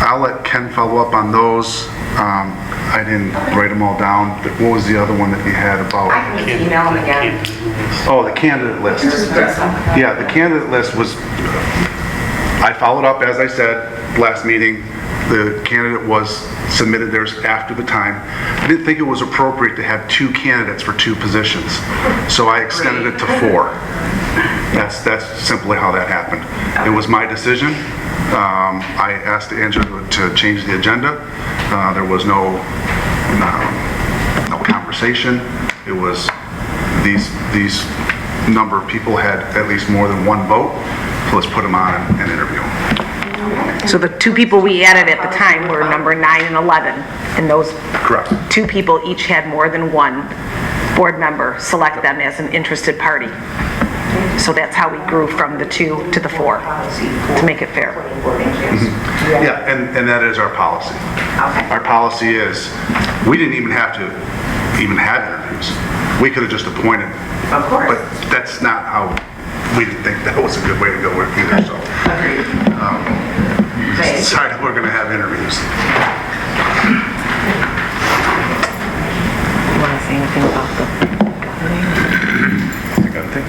I'll let Ken follow up on those. I didn't write them all down. What was the other one that you had about? I can just email them again. Oh, the candidate list. Yeah, the candidate list was, I followed up, as I said, last meeting. The candidate was submitted theirs after the time. I didn't think it was appropriate to have 2 candidates for 2 positions, so I extended it to 4. That's simply how that happened. It was my decision. I asked Angela to change the agenda. There was no conversation. It was these number of people had at least more than 1 vote, so let's put them on and interview them. So the 2 people we added at the time were number 9 and 11, and those Correct. 2 people each had more than 1 board member, select them as an interested party. So that's how we grew from the 2 to the 4, to make it fair. Yeah, and that is our policy. Okay. Our policy is, we didn't even have to even have interviews. We could have just appointed. Of course. But that's not how, we didn't think that was a good way to go with either, so. We just decided we're going to have interviews. You want to say anything about the You got a thing?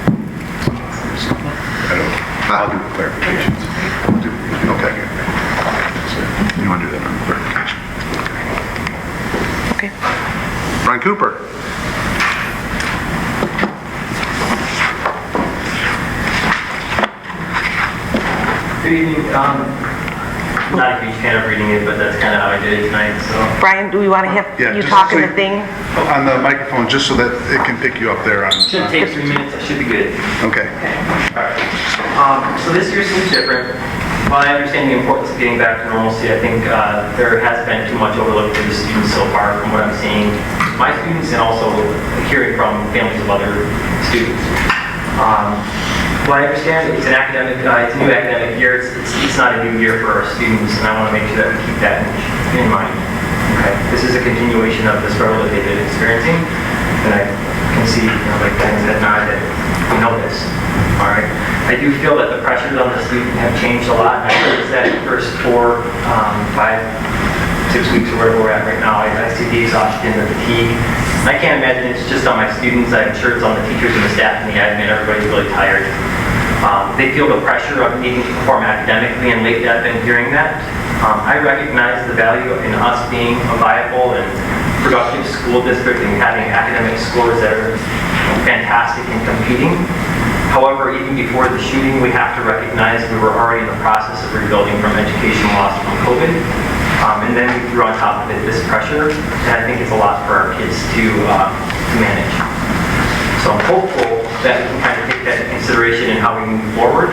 I don't, I'll do the clarifications. Okay. You want to do that on clarification? Okay. Brian Cooper. Good evening. Not a huge fan of reading it, but that's kind of how I did it tonight, so. Brian, do we want to have Yeah, you just talk in so the thing? On the microphone, just so that it can pick you up there on. Shouldn't take 3 minutes, I should be good. Okay. So this year seems different. While I understand the importance of getting back to normalcy, I think there has been too much overlook for the students so far from what I'm seeing. My students and also hearing from families of other students. Well, I understand it's an academic, it's a new academic year. It's not a new year for our students, and I want to make sure that we keep that in mind. Okay, this is a continuation of the struggle that they've been experiencing, and I can see, like Ben said, now that we know this. All right, I do feel that the pressures on the student have changed a lot. And I noticed that the first 4, 5, 6 weeks or wherever we're at right now, I see the exhaustion, the fatigue. And I can't imagine it's just on my students. I'm sure it's on the teachers and the staff and the admin. Everybody's really tired. They feel the pressure of needing to perform academically, and lately I've been hearing that. I recognize the value in us being a viable and productive school district and having academic scores that are fantastic and competing. However, even before the shooting, we have to recognize we were already in the process of rebuilding from education loss from COVID. And then we threw on top of it this pressure, and I think it's a lot for our kids to manage. So I'm hopeful that we can kind of take that into consideration in how we move forward.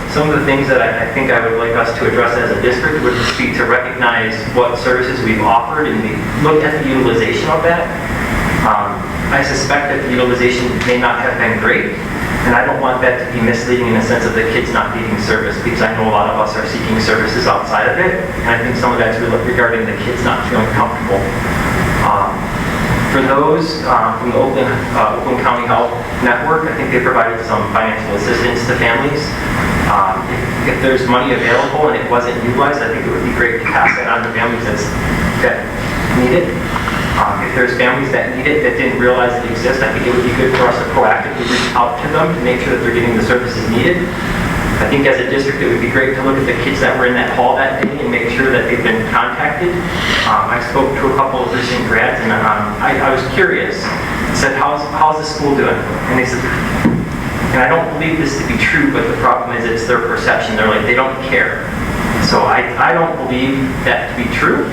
Some of the things that I think I would like us to address as a district would be to recognize what services we've offered and look at the utilization of that. I suspect that the utilization may not have been great, and I don't want that to be misleading in the sense of the kids not needing service, because I know a lot of us are seeking services outside of it, and I think some of that's regarding the kids not feeling comfortable. For those from the Oakland County Health Network, I think they provided some financial assistance to families. If there's money available and it wasn't utilized, I think it would be great to pass that on to families that need it. If there's families that need it that didn't realize it exists, I think it would be good for us to proactively reach out to them to make sure that they're getting the services needed. I think as a district, it would be great to look at the kids that were in that hall that day and make sure that they've been contacted. I spoke to a couple of recent grads, and I was curious. I said, how's the school doing? And they said, and I don't believe this to be true, but the problem is it's their perception. They're like, they don't care. So I don't believe that to be true.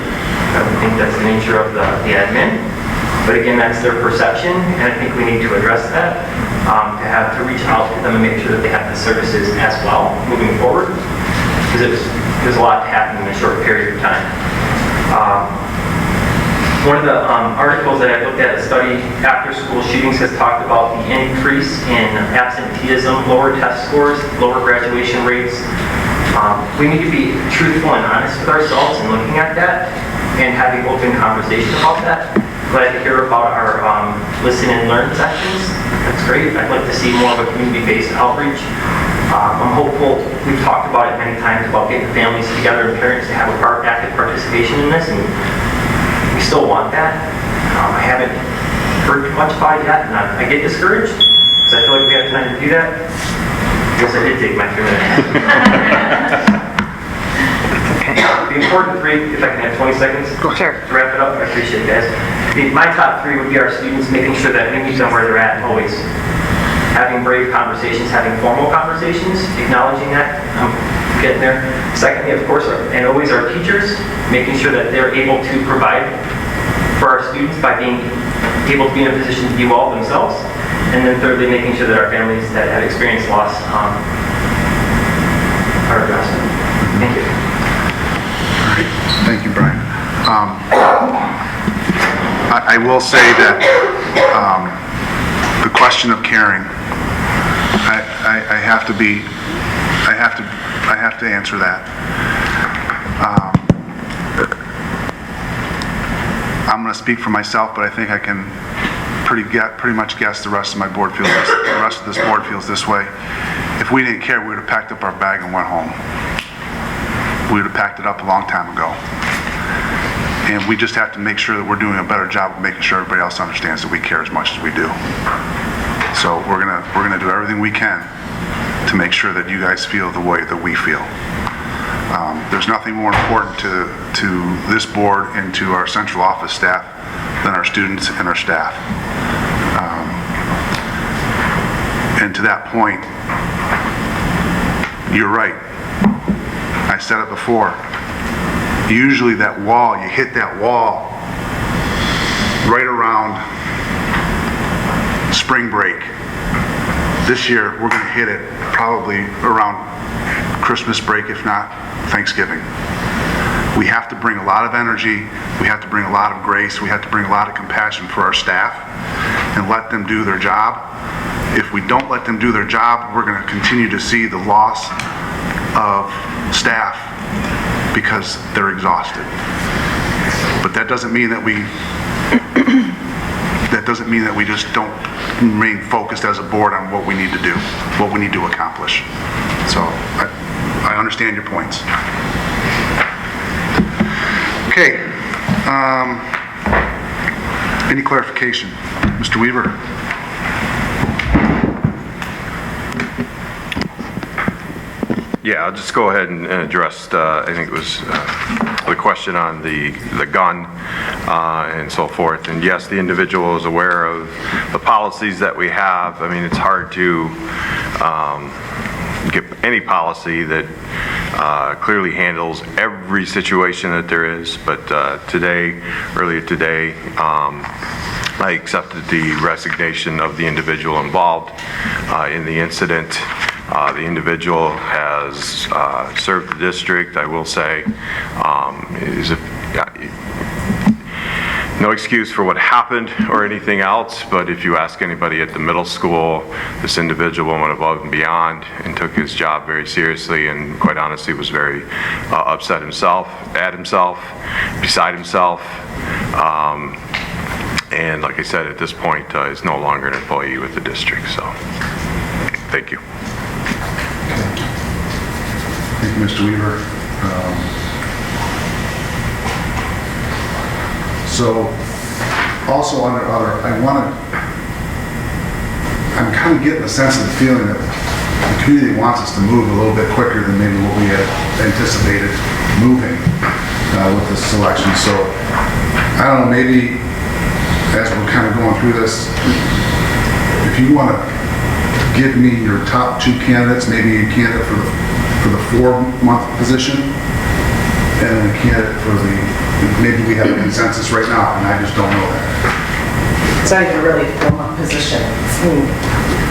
I don't think that's the nature of the admin. But again, that's their perception, and I think we need to address that, to reach out to them and make sure that they have the services as well moving forward, because there's a lot to happen in a short period of time. One of the articles that I looked at, a study, after school shootings, has talked about the increase in absenteeism, lower test scores, lower graduation rates. We need to be truthful and honest with ourselves in looking at that and having open conversation about that. Glad to hear about our listen and learn sections. That's great. I'd like to see more of a community-based outreach. I'm hopeful, we've talked about it many times, about getting families together and parents to have active participation in this, and we still want that. I haven't heard too much about it yet, and I get discouraged because I feel like we have time to do that. I guess I did take my 3 minutes. The important 3, if I can have 20 seconds Sure. to wrap it up, I appreciate it, guys. My top 3 would be our students, making sure that we meet them where they're at always. Having brave conversations, having formal conversations, acknowledging that, getting there. Secondly, of course, and always our teachers, making sure that they're able to provide for our students by being able to be in a position to do all themselves. And then thirdly, making sure that our families that have experienced loss are addressed. Thank you. Thank you, Brian. I I will say that the question of caring, I have to answer that. I'm going to speak for myself, but I think I can pretty much guess the rest of my board feels the rest of this board feels this way. If we didn't care, we would have packed up our bag and went home. We would have packed it up a long time ago. And we just have to make sure that we're doing a better job of making sure everybody else understands that we care as much as we do. So we're gonna do everything we can to make sure that you guys feel the way that we feel. There's nothing more important to this board and to our central office staff than our students and our staff. And to that point, you're right. I said it before. Usually that wall, you hit that wall right around spring break. This year, we're going to hit it probably around Christmas break, if not Thanksgiving. We have to bring a lot of energy, we have to bring a lot of grace, we have to bring a lot of compassion for our staff and let them do their job. If we don't let them do their job, we're going to continue to see the loss of staff because they're exhausted. But that doesn't mean that we just don't remain focused as a board on what we need to do, what we need to accomplish. So I understand your points. Okay. Any clarification? Mr. Weaver? Yeah, I'll just go ahead and address, I think it was the question on the gun and so forth. And yes, the individual is aware of the policies that we have. I mean, it's hard to get any policy that clearly handles every situation that there is. But earlier today, I accepted the resignation of the individual involved in the incident. The individual has served the district, I will say, no excuse for what happened or anything else, but if you ask anybody at the middle school, this individual went above and beyond and took his job very seriously, and quite honestly was very upset beside himself. And like I said, at this point, is no longer an employee with the district. So, thank you. Thank you, Mr. Weaver. So, also under other, I'm kind of getting a sense of the feeling that the community wants us to move a little bit quicker than maybe what we had anticipated moving with this selection. So, I don't know, maybe as we're kind of going through this, if you want to give me your top two candidates, maybe a candidate for the 4-month position, and a candidate for maybe we have a consensus right now, and I just don't know that. It's not even really a 4-month position.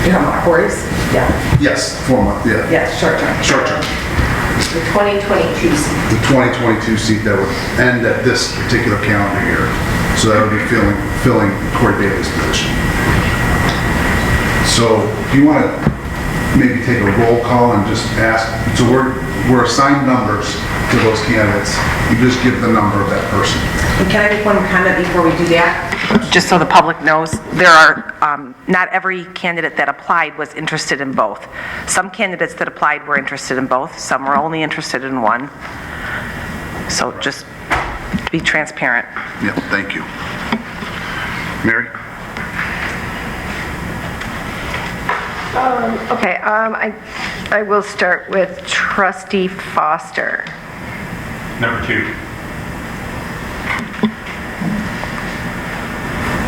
You know about Corey's? Yeah. Yes, 4-month, yeah. Yeah, short term. Short term. The 2022 seat. The 2022 seat that would end at this particular calendar year. So that would be filling Corey Bailey's position. So if you want to maybe take a roll call and just ask, so we're assigned numbers to those candidates. You just give the number of that person. And can I make one comment before we do that? Just so the public knows, there are, not every candidate that applied was interested in both. Some candidates that applied were interested in both, some were only interested in one. So just to be transparent. Yeah, thank you. Mary? Okay, I will start with Trustee Foster. Number 2.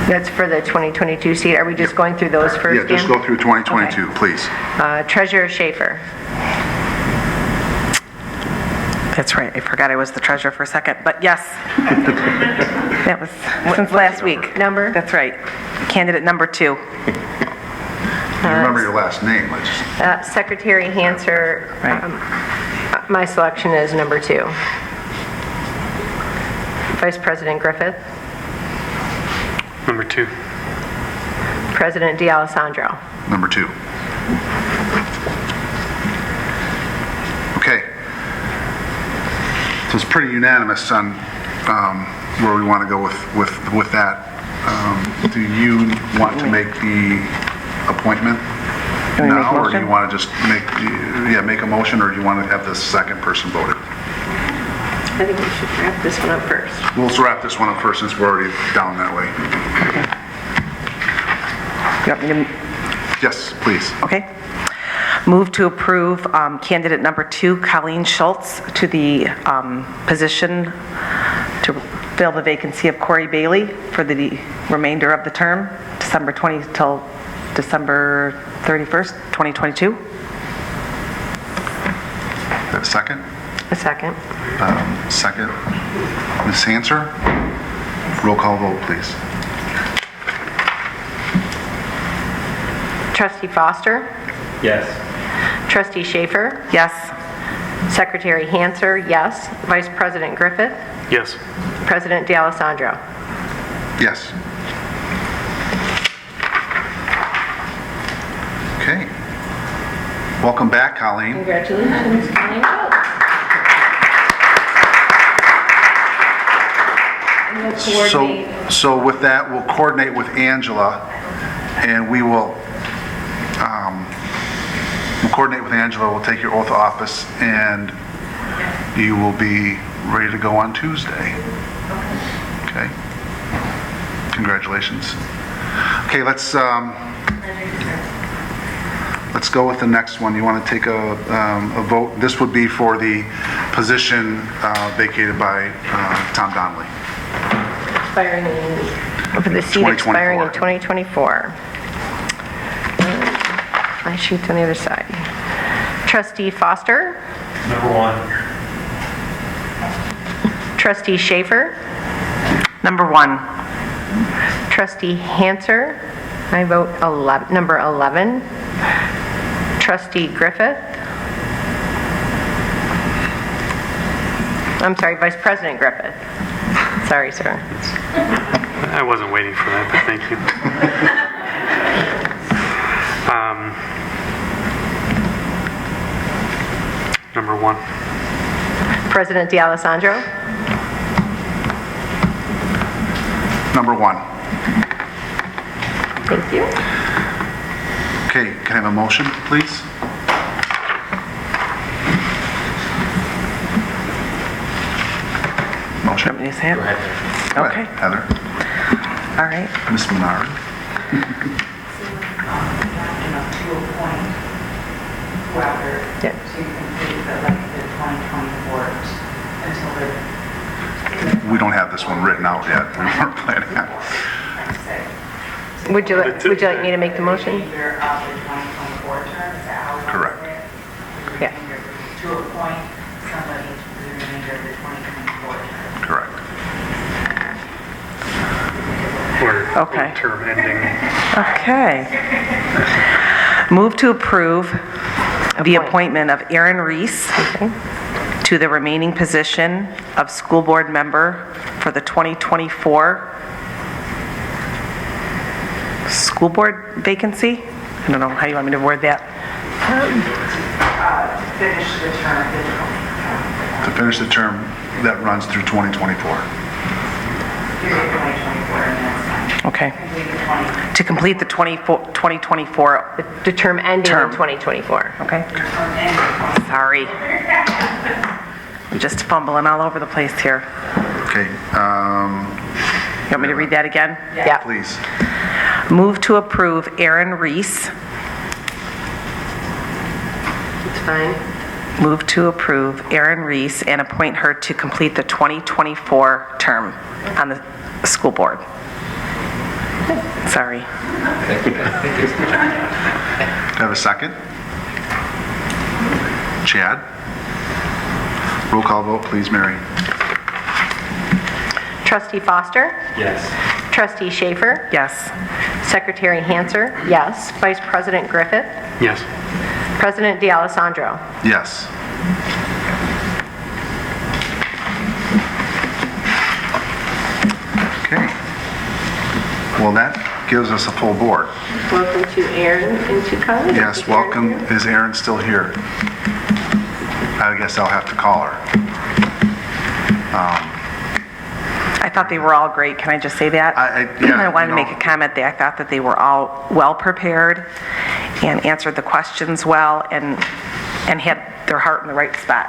That's for the 2022 seat. Are we just going through those first? Yeah, just go through 2022, Okay. please. Treasurer Schaefer. That's right, I forgot I was the treasurer for a second, but yes. That was since last week. Number? That's right. Candidate number 2. You remember your last name, I just... Secretary Hanser, Right. My selection is number 2. Vice President Griffith. Number 2. President D'Alessandro. Number 2. Okay. So it's pretty unanimous on where we want to go with that. Do you want to make the appointment Can we make now, or do motion? you want to just make a motion, or do you want to have the second person voted? I think we should wrap this one up first. We'll just wrap this one up first since we're already down that way. You want me to, Yes, please. okay. Move to approve candidate number 2, Colleen Schultz, to the position to fill the vacancy of Corey Bailey for the remainder of the term, December 20 till December 31st, 2022. Have a second? A second. Second. Ms. Hanser? Roll call vote, please. Trustee Foster? Yes. Trustee Schaefer? Yes. Secretary Hanser, yes. Vice President Griffith? Yes. President D'Alessandro? Yes. Okay. Welcome back, Colleen. Congratulations, Colleen Schultz. And we'll coordinate. So with that, we'll coordinate with Angela, and we'll coordinate with Angela. We'll take your oath of office, and you will be ready to go on Tuesday. Okay. Congratulations. Okay, let's go with the next one. You want to take a vote? This would be for the position vacated by Tom Donnelly. Expiring for the seat expiring in 2024. My sheet's on the other side. Trustee Foster? Number 1. Trustee Schaefer? Number 1. Trustee Hanser? I vote number 11. Trustee Griffith? I'm sorry, Vice President Griffith. Sorry, sir. I wasn't waiting for that, but thank you. Number 1. President D'Alessandro? Number 1. Thank you. Okay, can I have a motion, please? Motion. Want me to say it? Go ahead, Okay. Heather. All right. Ms. Menard. Whoever Yeah. to complete the 2024 until We don't have this one written out yet. We weren't planning on it. Would you like me to make the motion? remainder of the 2024 term, is that how we want to Correct. say it? Yeah. To appoint somebody to the remainder of the 2024 term. Correct. Okay. Term ending. Okay. Move to approve the appointment of Aaron Reese to the remaining position of school board member for the 2024 school board vacancy? I don't know how you want me to word that. Finish the term. To finish the term that runs through 2024. Period 2024, and that's fine. Okay. Complete the 20. To complete the 2024 The term ending Term. in 2024. Okay. Term ending. Sorry. I'm just fumbling all over the place here. Okay, You want me to read that again? Yeah. please. Move to approve Aaron Reese. It's fine. Move to approve Aaron Reese and appoint her to complete the 2024 term on the school board. Sorry. Do I have a second? Chad? Roll call vote, please, Mary. Trustee Foster? Yes. Trustee Schaefer? Yes. Secretary Hanser? Yes. Vice President Griffith? Yes. President D'Alessandro? Yes. Okay. Well, that gives us a full board. Welcome to Aaron and to Colleen. Yes, welcome. Is Erin still here? I guess I'll have to call her. I thought they were all great, can I just say that? Yeah, I wanted to no. make a comment that I thought that they were all well-prepared and answered the questions well and had their heart in the right spot.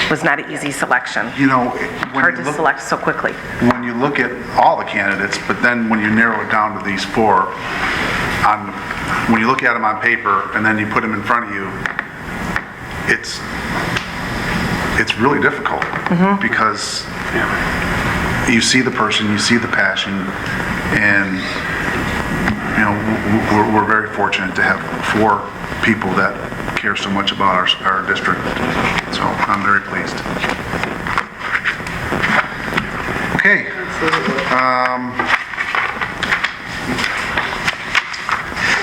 It was not an easy selection. You know, Hard to select so quickly. when you look at all the candidates, but then when you narrow it down to these four, when you look at them on paper and then you put them in front of you, it's really difficult because you see the person, you see the passion, and you know, we're very fortunate to have four people that care so much about our district. So I'm very pleased. Okay.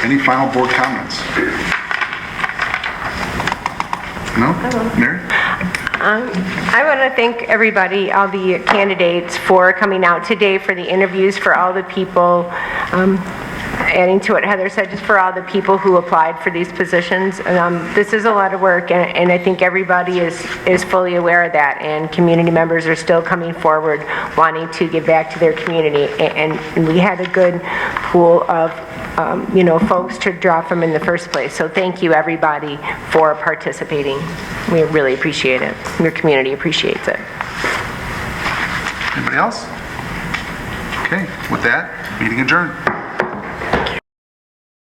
Any final board comments? No? Mary? I want to thank everybody, all the candidates, for coming out today for the interviews, for all the people, adding to what Heather said, just for all the people who applied for these positions. This is a lot of work, and I think everybody is fully aware of that, and community members are still coming forward wanting to give back to their community, and we had a good pool of folks to draw from in the first place. So thank you, everybody, for participating. We really appreciate it. Your community appreciates it. Anybody else? Okay, with that, meeting adjourned.